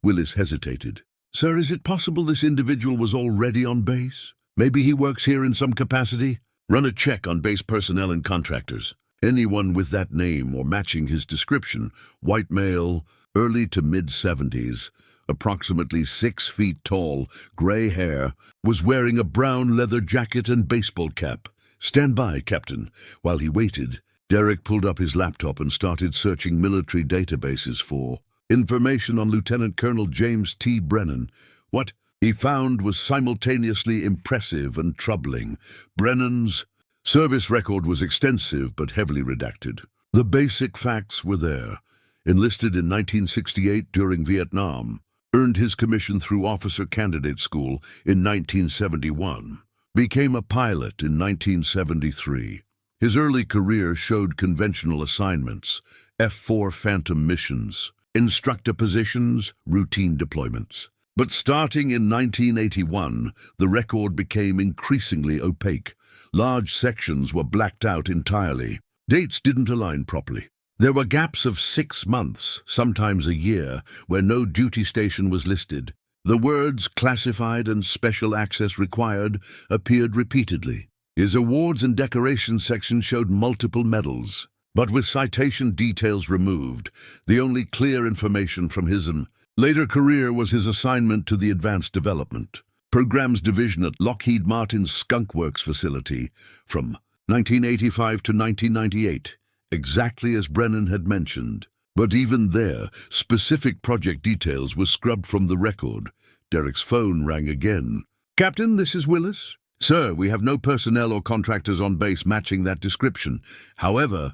Willis hesitated. Sir, is it possible this individual was already on base? Maybe he works here in some capacity? Run a check on base personnel and contractors. Anyone with that name or matching his description, white male, early to mid-70s, approximately 6 feet tall, gray hair, was wearing a brown leather jacket and baseball cap. Stand by, Captain. While he waited, Derek pulled up his laptop and started searching military databases for information on Lieutenant Colonel James T. Brennan. What he found was simultaneously impressive and troubling. Brennan's service record was extensive but heavily redacted. The basic facts were there. Enlisted in 1968 during Vietnam. Earned his commission through Officer Candidate School in 1971. became a pilot in 1973. His early career showed conventional assignments, F-4 Phantom missions, instructor positions, routine deployments. But starting in 1981, the record became increasingly opaque. Large sections were blacked out entirely. Dates didn't align properly. There were gaps of 6 months, sometimes a year, where no duty station was listed. The words "classified" and "special access required" appeared repeatedly. His awards and decorations section showed multiple medals, but with citation details removed. The only clear information from his later career was his assignment to the Advanced Development Programs Division at Lockheed Martin's Skunk Works facility from 1985 to 1998, exactly as Brennan had mentioned. But even there, specific project details were scrubbed from the record. Derek's phone rang again. "Captain, this is Willis." "Sir, we have no personnel or contractors on base matching that description. However—"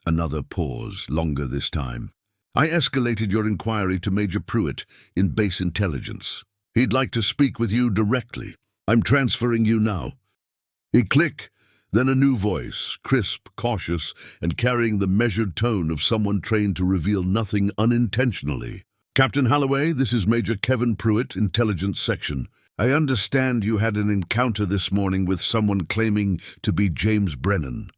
Another pause, longer this time. "I escalated your inquiry to Major Pruitt in Base Intelligence. He'd like to speak with you directly. I'm transferring you now." A click, then a new voice, crisp, cautious, and carrying the measured tone of someone trained to reveal nothing unintentionally. "Captain Holloway, this is Major Kevin Pruitt, Intelligence Section. I understand you had an encounter this morning with someone claiming to be James Brennan."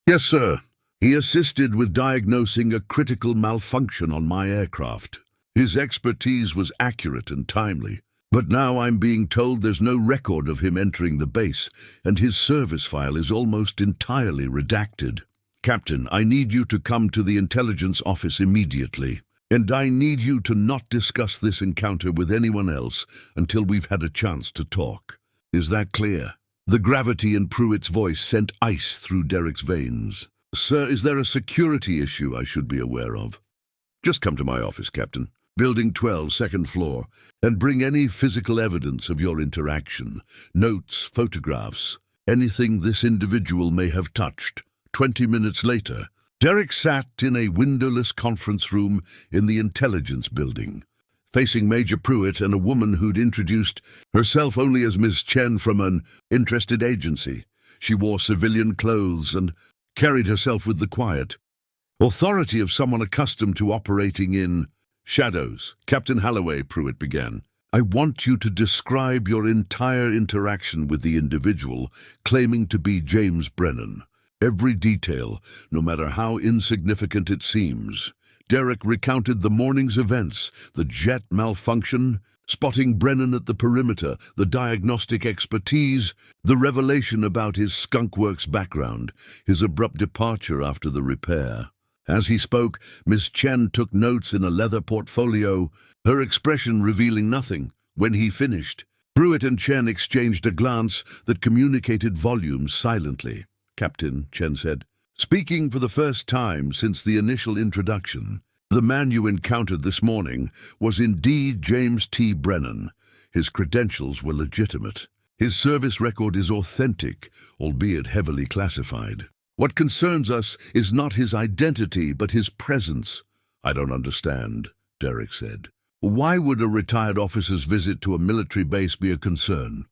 "Yes, sir. He assisted with diagnosing a critical malfunction on my aircraft. His expertise was accurate and timely. But now I'm being told there's no record of him entering the base, and his service file is almost entirely redacted. Captain, I need you to come to the intelligence office immediately, and I need you to not discuss this encounter with anyone else until we've had a chance to talk. Is that clear?" The gravity in Pruitt's voice sent ice through Derek's veins. "Sir, is there a security issue I should be aware of?" "Just come to my office, Captain. Building 12, second floor, and bring any physical evidence of your interaction, notes, photographs, anything this individual may have touched." 20 minutes later, Derek sat in a windowless conference room in the intelligence building, facing Major Pruitt and a woman who'd introduced herself only as Ms. Chen from an interested agency. She wore civilian clothes and carried herself with the quiet authority of someone accustomed to operating in shadows. "Captain Holloway," Pruitt began, "I want you to describe your entire interaction with the individual claiming to be James Brennan. Every detail, no matter how insignificant it seems." Derek recounted the morning's events, the jet malfunction, spotting Brennan at the perimeter, the diagnostic expertise, the revelation about his Skunk Works background, his abrupt departure after the repair. As he spoke, Miss Chen took notes in a leather portfolio, her expression revealing nothing. When he finished, Pruitt and Chen exchanged a glance that communicated volumes silently. "Captain," Chen said, "speaking for the first time since the initial introduction, the man you encountered this morning was indeed James T. Brennan. His credentials were legitimate. His service record is authentic, albeit heavily classified. What concerns us is not his identity, but his presence." "I don't understand," Derek said. "Why would a retired officer's visit to a military base be a concern?"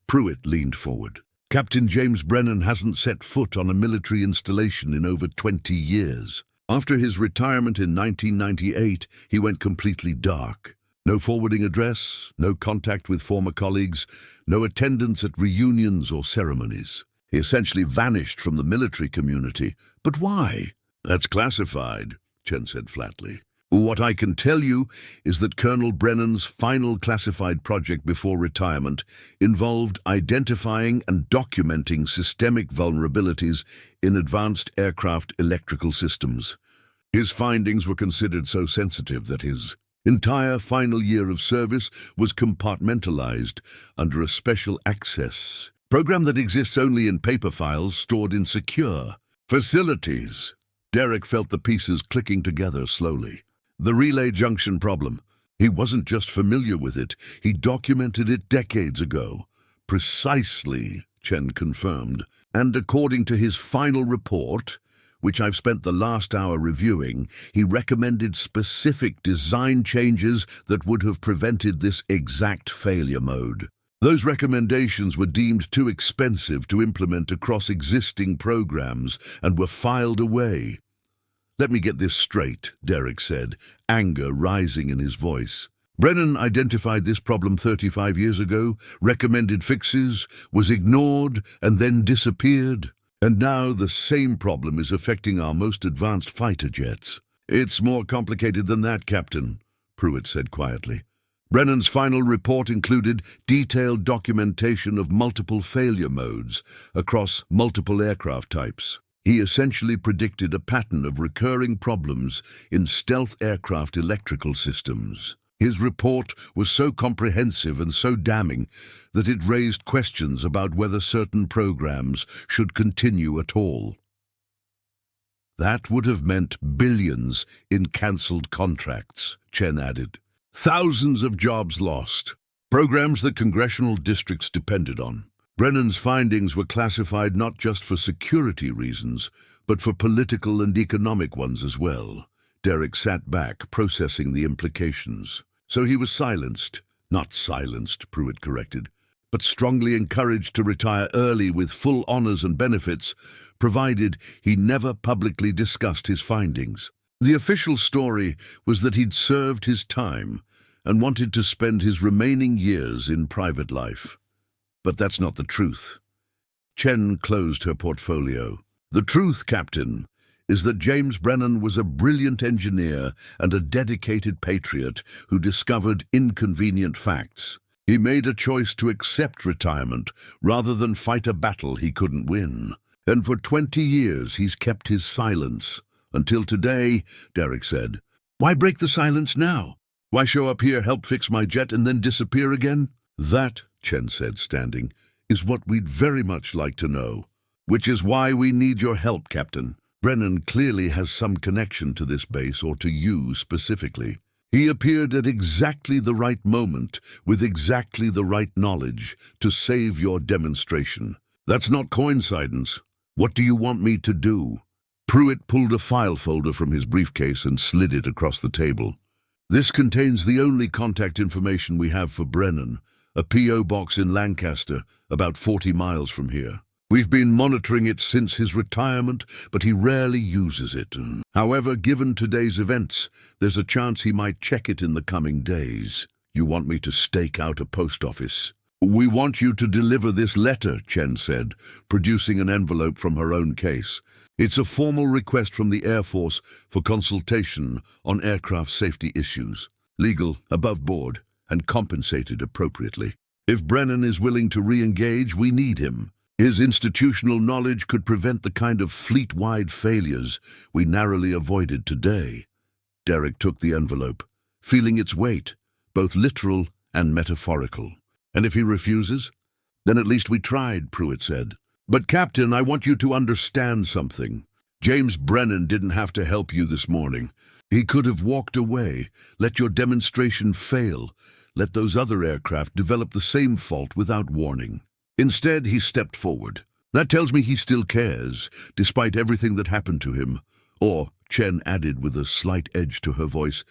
Pruitt leaned forward. "Captain James Brennan hasn't set foot on a military installation in over 20 years. After his retirement in 1998, he went completely dark. No forwarding address, no contact with former colleagues, no attendance at reunions or ceremonies. He essentially vanished from the military community. But why?" "That's classified," Chen said flatly. "What I can tell you is that Colonel Brennan's final classified project before retirement involved identifying and documenting systemic vulnerabilities in advanced aircraft electrical systems. His findings were considered so sensitive that his entire final year of service was compartmentalized under a special access program that exists only in paper files stored in secure facilities." Derek felt the pieces clicking together slowly. The relay junction problem. He wasn't just familiar with it, he documented it decades ago. "Precisely," Chen confirmed. "And according to his final report, which I've spent the last hour reviewing, he recommended specific design changes that would have prevented this exact failure mode." Those recommendations were deemed too expensive to implement across existing programs and were filed away. "Let me get this straight," Derek said, anger rising in his voice. "Brennan identified this problem 35 years ago, recommended fixes, was ignored, and then disappeared. And now the same problem is affecting our most advanced fighter jets." "It's more complicated than that, Captain," Pruitt said quietly. Brennan's final report included detailed documentation of multiple failure modes across multiple aircraft types. He essentially predicted a pattern of recurring problems in stealth aircraft electrical systems. His report was so comprehensive and so damning that it raised questions about whether certain programs should continue at all. "That would have meant billions in cancelled contracts," Chen added. "Thousands of jobs lost. Programs that congressional districts depended on." Brennan's findings were classified not just for security reasons, but for political and economic ones as well. Derek sat back, processing the implications. "So he was silenced." "Not silenced," Pruitt corrected, "but strongly encouraged to retire early with full honors and benefits, provided he never publicly discussed his findings. The official story was that he'd served his time and wanted to spend his remaining years in private life. But that's not the truth." Chen closed her portfolio. "The truth, Captain, is that James Brennan was a brilliant engineer and a dedicated patriot who discovered inconvenient facts. He made a choice to accept retirement rather than fight a battle he couldn't win. And for 20 years he's kept his silence. Until today," Derek said. "Why break the silence now? Why show up here, help fix my jet, and then disappear again?" "That," Chen said, standing, "is what we'd very much like to know. Which is why we need your help, Captain. Brennan clearly has some connection to this base, or to you specifically. He appeared at exactly the right moment, with exactly the right knowledge, to save your demonstration. That's not coincidence. What do you want me to do?" Pruitt pulled a file folder from his briefcase and slid it across the table. "This contains the only contact information we have for Brennan, a P.O. box in Lancaster, about 40 miles from here. We've been monitoring it since his retirement, but he rarely uses it. However, given today's events, there's a chance he might check it in the coming days. You want me to stake out a post office?" "We want you to deliver this letter," Chen said, producing an envelope from her own case. "It's a formal request from the Air Force for consultation on aircraft safety issues. Legal, above board, and compensated appropriately. If Brennan is willing to re-engage, we need him. His institutional knowledge could prevent the kind of fleet-wide failures we narrowly avoided today." Derek took the envelope, feeling its weight, both literal and metaphorical. "And if he refuses? Then at least we tried," Pruitt said. "But Captain, I want you to understand something. James Brennan didn't have to help you this morning. He could have walked away, let your demonstration fail, let those other aircraft develop the same fault without warning. Instead, he stepped forward. That tells me he still cares, despite everything that happened to him. Or," Chen added with a slight edge to her voice,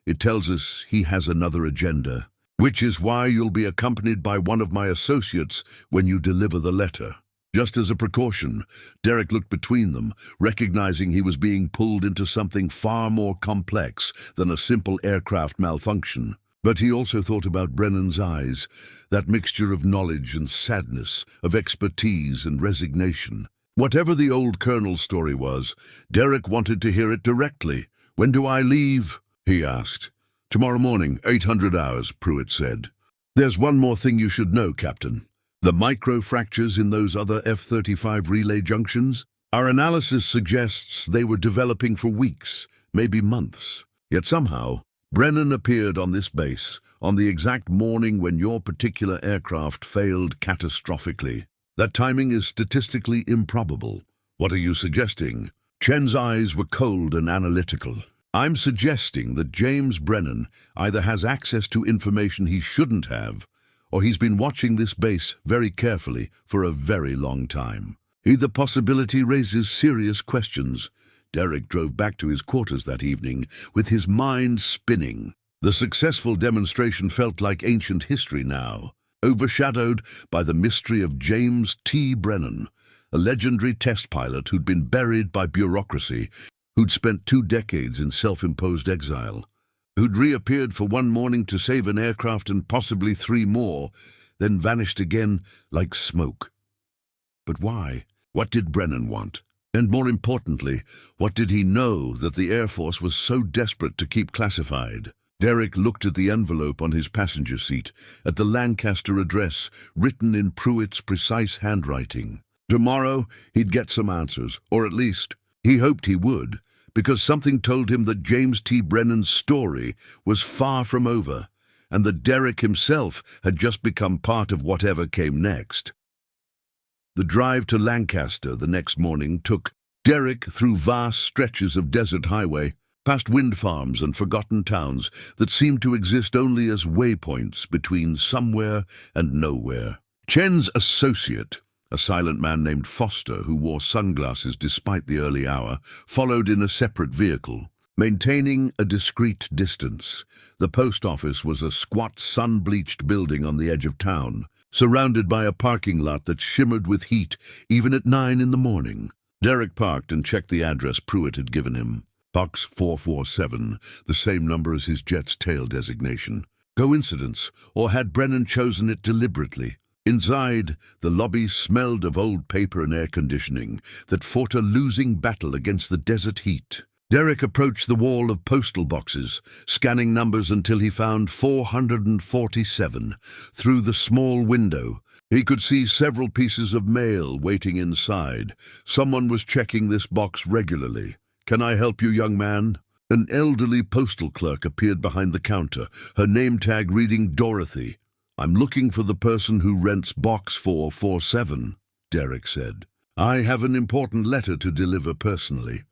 "it tells us he has another agenda. Which is why you'll be accompanied by one of my associates when you deliver the letter." Just as a precaution, Derek looked between them, recognizing he was being pulled into something far more complex than a simple aircraft malfunction. But he also thought about Brennan's eyes, that mixture of knowledge and sadness, of expertise and resignation. Whatever the old colonel's story was, Derek wanted to hear it directly. "When do I leave?" he asked. "Tomorrow morning, 800 hours, Pruitt said. "There's one more thing you should know, Captain. The micro-fractures in those other F-35 relay junctions? Our analysis suggests they were developing for weeks, maybe months. Yet somehow, Brennan appeared on this base on the exact morning when your particular aircraft failed catastrophically. That timing is statistically improbable. What are you suggesting?" Chen's eyes were cold and analytical. "I'm suggesting that James Brennan either has access to information he shouldn't have, or he's been watching this base very carefully for a very long time. Either possibility raises serious questions." Derek drove back to his quarters that evening with his mind spinning. The successful demonstration felt like ancient history now. overshadowed by the mystery of James T. Brennan, a legendary test pilot who'd been buried by bureaucracy, who'd spent 2 decades in self-imposed exile, who'd reappeared for one morning to save an aircraft and possibly 3 more, then vanished again like smoke. But why? What did Brennan want? And more importantly, what did he know that the Air Force was so desperate to keep classified? Derek looked at the envelope on his passenger seat, at the Lancaster address written in Pruitt's precise handwriting. Tomorrow he'd get some answers, or at least he hoped he would, because something told him that James T. Brennan's story was far from over, and that Derek himself had just become part of whatever came next. The drive to Lancaster the next morning took Derek through vast stretches of desert highway, past wind farms and forgotten towns that seemed to exist only as waypoints between somewhere and nowhere. Chen's associate, a silent man named Foster who wore sunglasses despite the early hour, followed in a separate vehicle. Maintaining a discreet distance, the post office was a squat, sun-bleached building on the edge of town, surrounded by a parking lot that shimmered with heat even at 9 in the morning. Derek parked and checked the address Pruitt had given him. Box 447, the same number as his jet's tail designation. Coincidence, or had Brennan chosen it deliberately? Inside, the lobby smelled of old paper and air conditioning that fought a losing battle against the desert heat. Derek approached the wall of postal boxes, scanning numbers until he found 447. Through the small window, he could see several pieces of mail waiting inside. Someone was checking this box regularly. "Can I help you, young man?" An elderly postal clerk appeared behind the counter, her name tag reading Dorothy. "I'm looking for the person who rents box 447, Derek said. "I have an important letter to deliver personally."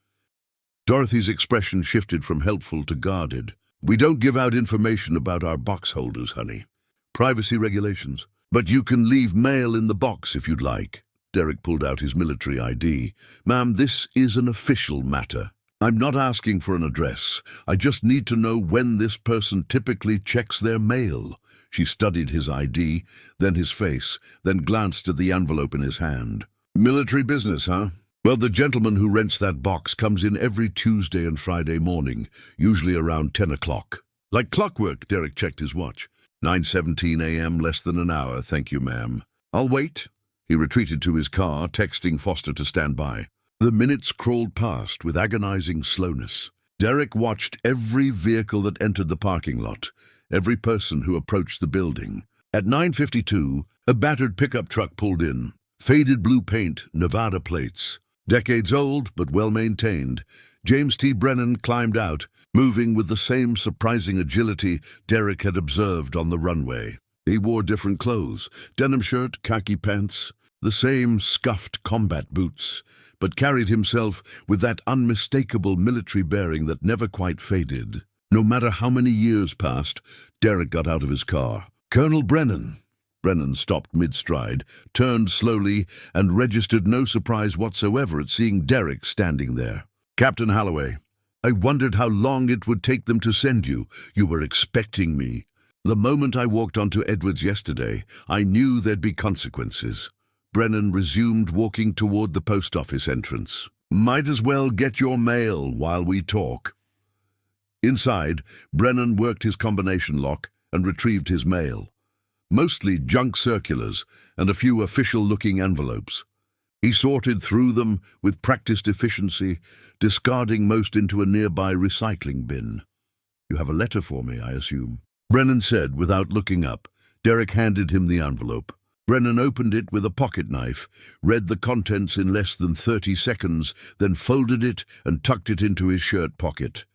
Dorothy's expression shifted from helpful to guarded. "We don't give out information about our box holders, honey. Privacy regulations. But you can leave mail in the box if you'd like." Derek pulled out his military ID. "Ma'am, this is an official matter. I'm not asking for an address. I just need to know when this person typically checks their mail." She studied his ID, then his face, then glanced at the envelope in his hand. "Military business, huh? Well, the gentleman who rents that box comes in every Tuesday and Friday morning, usually around 10 o'clock. Like clockwork." Derek checked his watch. 9:17 a.m., less than an hour, thank you, ma'am. "I'll wait." He retreated to his car, texting Foster to stand by. The minutes crawled past with agonizing slowness. Derek watched every vehicle that entered the parking lot, every person who approached the building. At 9:52, a battered pickup truck pulled in. Faded blue paint, Nevada plates. Decades old, but well-maintained, James T. Brennan climbed out, moving with the same surprising agility Derek had observed on the runway. He wore different clothes, denim shirt, khaki pants, the same scuffed combat boots, but carried himself with that unmistakable military bearing that never quite faded. No matter how many years passed, Derek got out of his car. "Colonel Brennan." Brennan stopped mid-stride, turned slowly, and registered no surprise whatsoever at seeing Derek standing there. "Captain Holloway, I wondered how long it would take them to send you. You were expecting me. The moment I walked onto Edwards yesterday, I knew there'd be consequences." Brennan resumed walking toward the post office entrance. "Might as well get your mail while we talk." Inside, Brennan worked his combination lock and retrieved his mail. Mostly junk circulars and a few official-looking envelopes. He sorted through them with practiced efficiency, discarding most into a nearby recycling bin. "You have a letter for me, I assume?" Brennan said without looking up. Derek handed him the envelope. Brennan opened it with a pocket knife, read the contents in less than 30 seconds, then folded it and tucked it into his shirt pocket.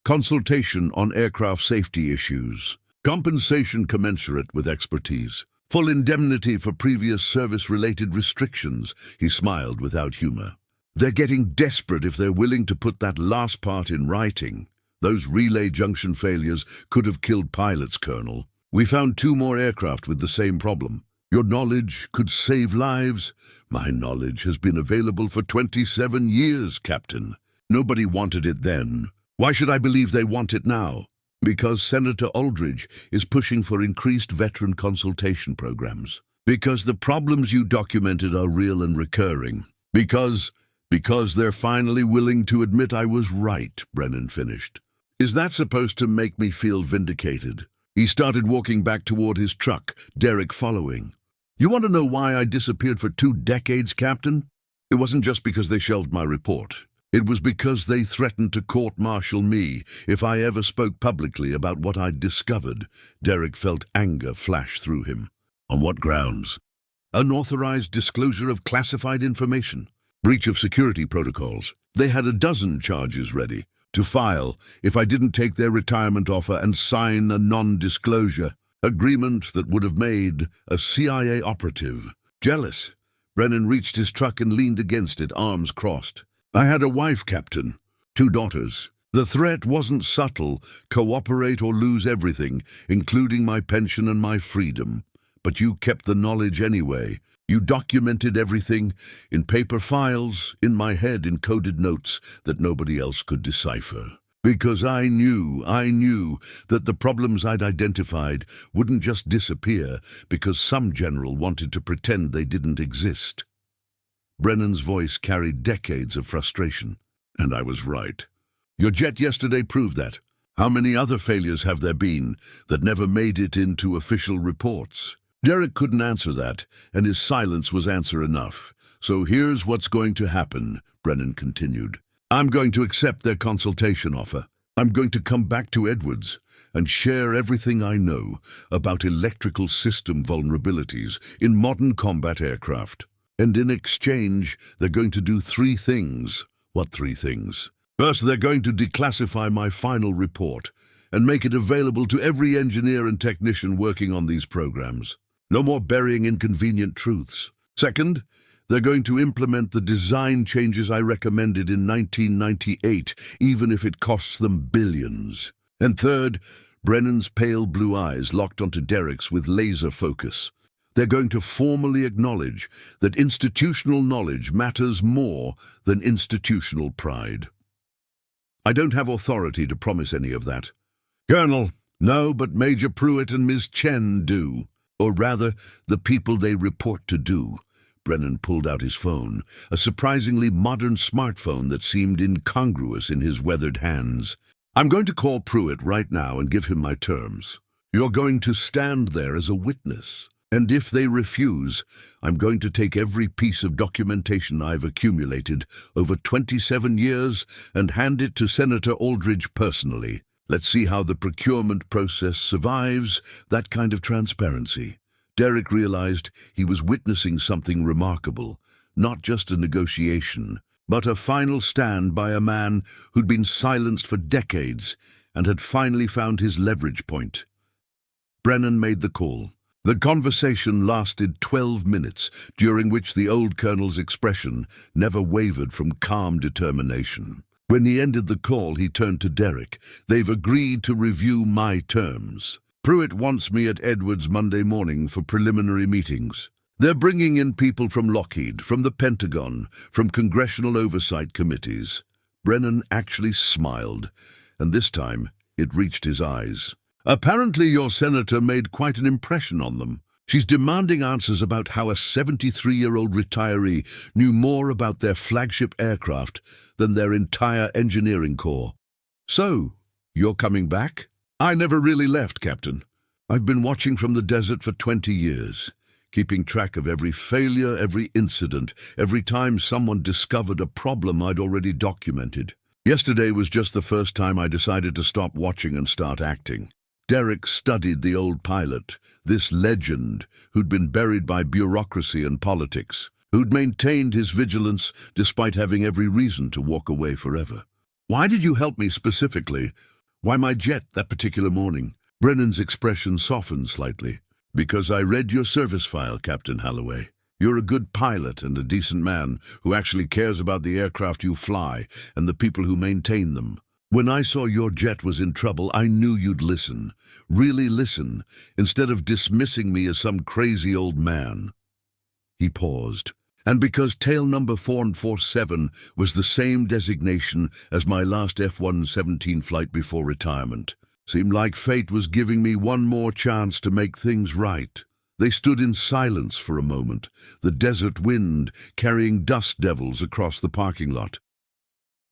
"Consultation on aircraft safety issues. Compensation commensurate with expertise. Full indemnity for previous service-related restrictions." He smiled without humor. "They're getting desperate if they're willing to put that last part in writing. Those relay junction failures could have killed pilots, Colonel. We found 2 more aircraft with the same problem. Your knowledge could save lives." "My knowledge has been available for 27 years, Captain. Nobody wanted it then. Why should I believe they want it now?" Because Senator Aldridge is pushing for increased veteran consultation programs. Because the problems you documented are real and recurring. Because they're finally willing to admit I was right, Brennan finished. Is that supposed to make me feel vindicated? He started walking back toward his truck, Derek following. You want to know why I disappeared for 2 decades, Captain? It wasn't just because they shelved my report. It was because they threatened to court-martial me if I ever spoke publicly about what I'd discovered. Derek felt anger flash through him. On what grounds? Unauthorized disclosure of classified information. Breach of security protocols. They had a dozen charges ready to file if I didn't take their retirement offer and sign a non-disclosure agreement that would have made a CIA operative. Jealous, Brennan reached his truck and leaned against it, arms crossed. I had a wife, Captain. 2 daughters. The threat wasn't subtle. Cooperate or lose everything, including my pension and my freedom. But you kept the knowledge anyway. You documented everything in paper files, in my head in coded notes that nobody else could decipher. Because I knew that the problems I'd identified wouldn't just disappear because some general wanted to pretend they didn't exist. Brennan's voice carried decades of frustration. And I was right. Your jet yesterday proved that. How many other failures have there been that never made it into official reports? Derek couldn't answer that, and his silence was answer enough. So here's what's going to happen, Brennan continued. I'm going to accept their consultation offer. I'm going to come back to Edwards and share everything I know about electrical system vulnerabilities in modern combat aircraft. And in exchange, they're going to do 3 things. What 3 things? First, they're going to declassify my final report and make it available to every engineer and technician working on these programs. No more burying inconvenient truths. Second, they're going to implement the design changes I recommended in 1998, even if it costs them billions. And third, Brennan's pale blue eyes locked onto Derek's with laser focus. They're going to formally acknowledge that institutional knowledge matters more than institutional pride. I don't have authority to promise any of that. Colonel, no, but Major Pruitt and Ms. Chen do. Or rather, the people they report to do. Brennan pulled out his phone, a surprisingly modern smartphone that seemed incongruous in his weathered hands. I'm going to call Pruitt right now and give him my terms. You're going to stand there as a witness. And if they refuse, I'm going to take every piece of documentation I've accumulated over 27 years and hand it to Senator Aldridge personally. Let's see how the procurement process survives that kind of transparency. Derek realized he was witnessing something remarkable, not just a negotiation, but a final stand by a man who'd been silenced for decades and had finally found his leverage point. Brennan made the call. The conversation lasted 12 minutes, during which the old colonel's expression never wavered from calm determination. When he ended the call, he turned to Derek. They've agreed to review my terms. Pruitt wants me at Edwards Monday morning for preliminary meetings. They're bringing in people from Lockheed, from the Pentagon, from congressional oversight committees. Brennan actually smiled, and this time it reached his eyes. Apparently your senator made quite an impression on them. She's demanding answers about how a 73-year-old retiree knew more about their flagship aircraft than their entire engineering corps. So, you're coming back? I never really left, Captain. I've been watching from the desert for 20 years, keeping track of every failure, every incident, every time someone discovered a problem I'd already documented. Yesterday was just the first time I decided to stop watching and start acting. Derek studied the old pilot, this legend who'd been buried by bureaucracy and politics, who'd maintained his vigilance despite having every reason to walk away forever. Why did you help me specifically? Why my jet that particular morning? Brennan's expression softened slightly. Because I read your service file, Captain Holloway. You're a good pilot and a decent man who actually cares about the aircraft you fly and the people who maintain them. When I saw your jet was in trouble, I knew you'd listen, really listen, instead of dismissing me as some crazy old man. He paused. And because tail number 447 was the same designation as my last F-117 flight before retirement, Seemed like fate was giving me one more chance to make things right. They stood in silence for a moment, the desert wind carrying dust devils across the parking lot.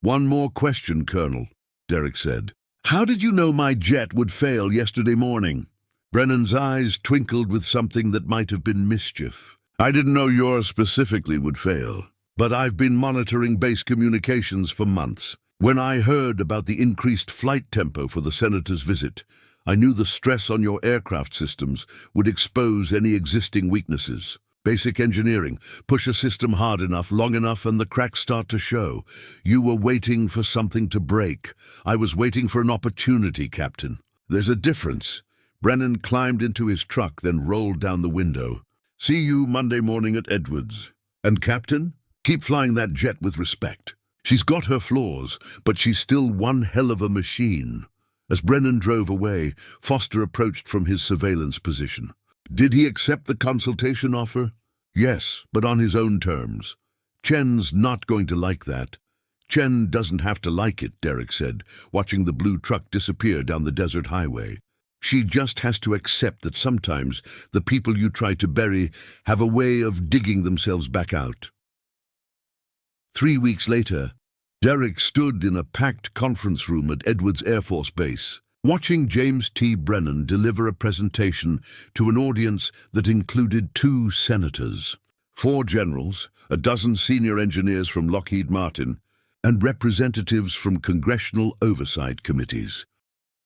"One more question, Colonel," Derek said. "How did you know my jet would fail yesterday morning?" Brennan's eyes twinkled with something that might have been mischief. "I didn't know yours specifically would fail, but I've been monitoring base communications for months. When I heard about the increased flight tempo for the Senator's visit, I knew the stress on your aircraft systems would expose any existing weaknesses. Basic engineering, push a system hard enough, long enough, and the cracks start to show. You were waiting for something to break. I was waiting for an opportunity, Captain. There's a difference." Brennan climbed into his truck, then rolled down the window. "See you Monday morning at Edwards. And Captain, keep flying that jet with respect. She's got her flaws, but she's still one hell of a machine." As Brennan drove away, Foster approached from his surveillance position. "Did he accept the consultation offer?" "Yes, but on his own terms. Chen's not going to like that." "Chen doesn't have to like it," Derek said, watching the blue truck disappear down the desert highway. "She just has to accept that sometimes the people you try to bury have a way of digging themselves back out." 3 weeks later, Derek stood in a packed conference room at Edwards Air Force Base, watching James T. Brennan deliver a presentation to an audience that included 2 senators, 4 generals, a dozen senior engineers from Lockheed Martin, and representatives from congressional oversight committees.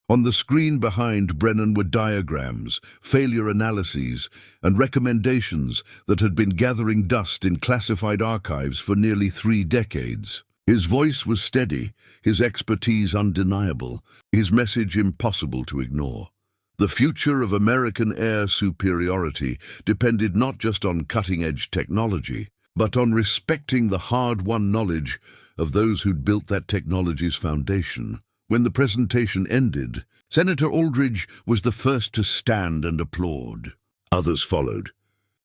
On the screen behind Brennan were diagrams, failure analyses, and recommendations that had been gathering dust in classified archives for nearly 3 decades. His voice was steady, his expertise undeniable, his message impossible to ignore. The future of American air superiority depended not just on cutting-edge technology, but on respecting the hard-won knowledge of those who'd built that technology's foundation. When the presentation ended, Senator Aldridge was the first to stand and applaud. Others followed,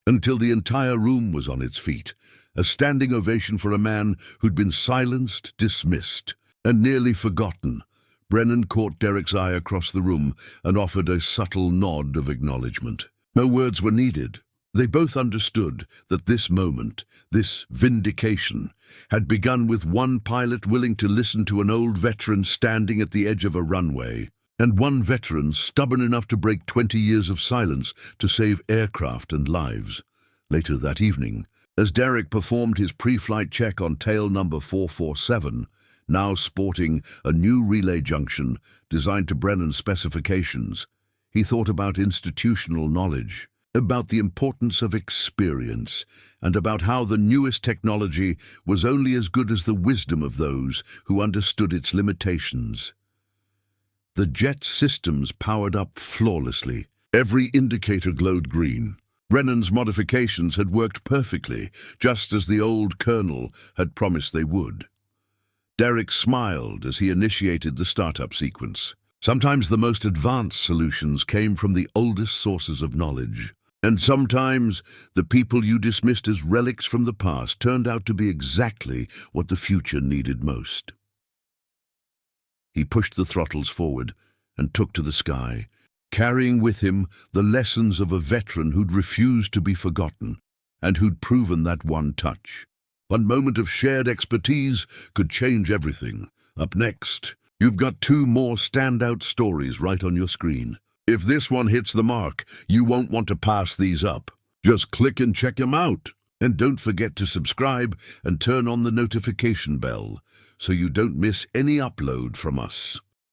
until the entire room was on its feet, a standing ovation for a man who'd been silenced, dismissed, and nearly forgotten. Brennan caught Derek's eye across the room and offered a subtle nod of acknowledgement. No words were needed. They both understood that this moment, this vindication, had begun with one pilot willing to listen to an old veteran standing at the edge of a runway, and one veteran stubborn enough to break 20 years of silence to save aircraft and lives. Later that evening, as Derek performed his pre-flight check on tail number 447, now sporting a new relay junction designed to Brennan's specifications, he thought about institutional knowledge, about the importance of experience, and about how the newest technology was only as good as the wisdom of those who understood its limitations. The jet systems powered up flawlessly. Every indicator glowed green. Brennan's modifications had worked perfectly, just as the old colonel had promised they would. Derek smiled as he initiated the startup sequence. Sometimes the most advanced solutions came from the oldest sources of knowledge. And sometimes the people you dismissed as relics from the past turned out to be exactly what the future needed most. He pushed the throttles forward and took to the sky, carrying with him the lessons of a veteran who'd refused to be forgotten and who'd proven that one touch. One moment of shared expertise could change everything. Up next, you've got 2 more standout stories right on your screen. If this one hits the mark, you won't want to pass these up. Just click and check them out. And don't forget to subscribe and turn on the notification bell so you don't miss any upload from us.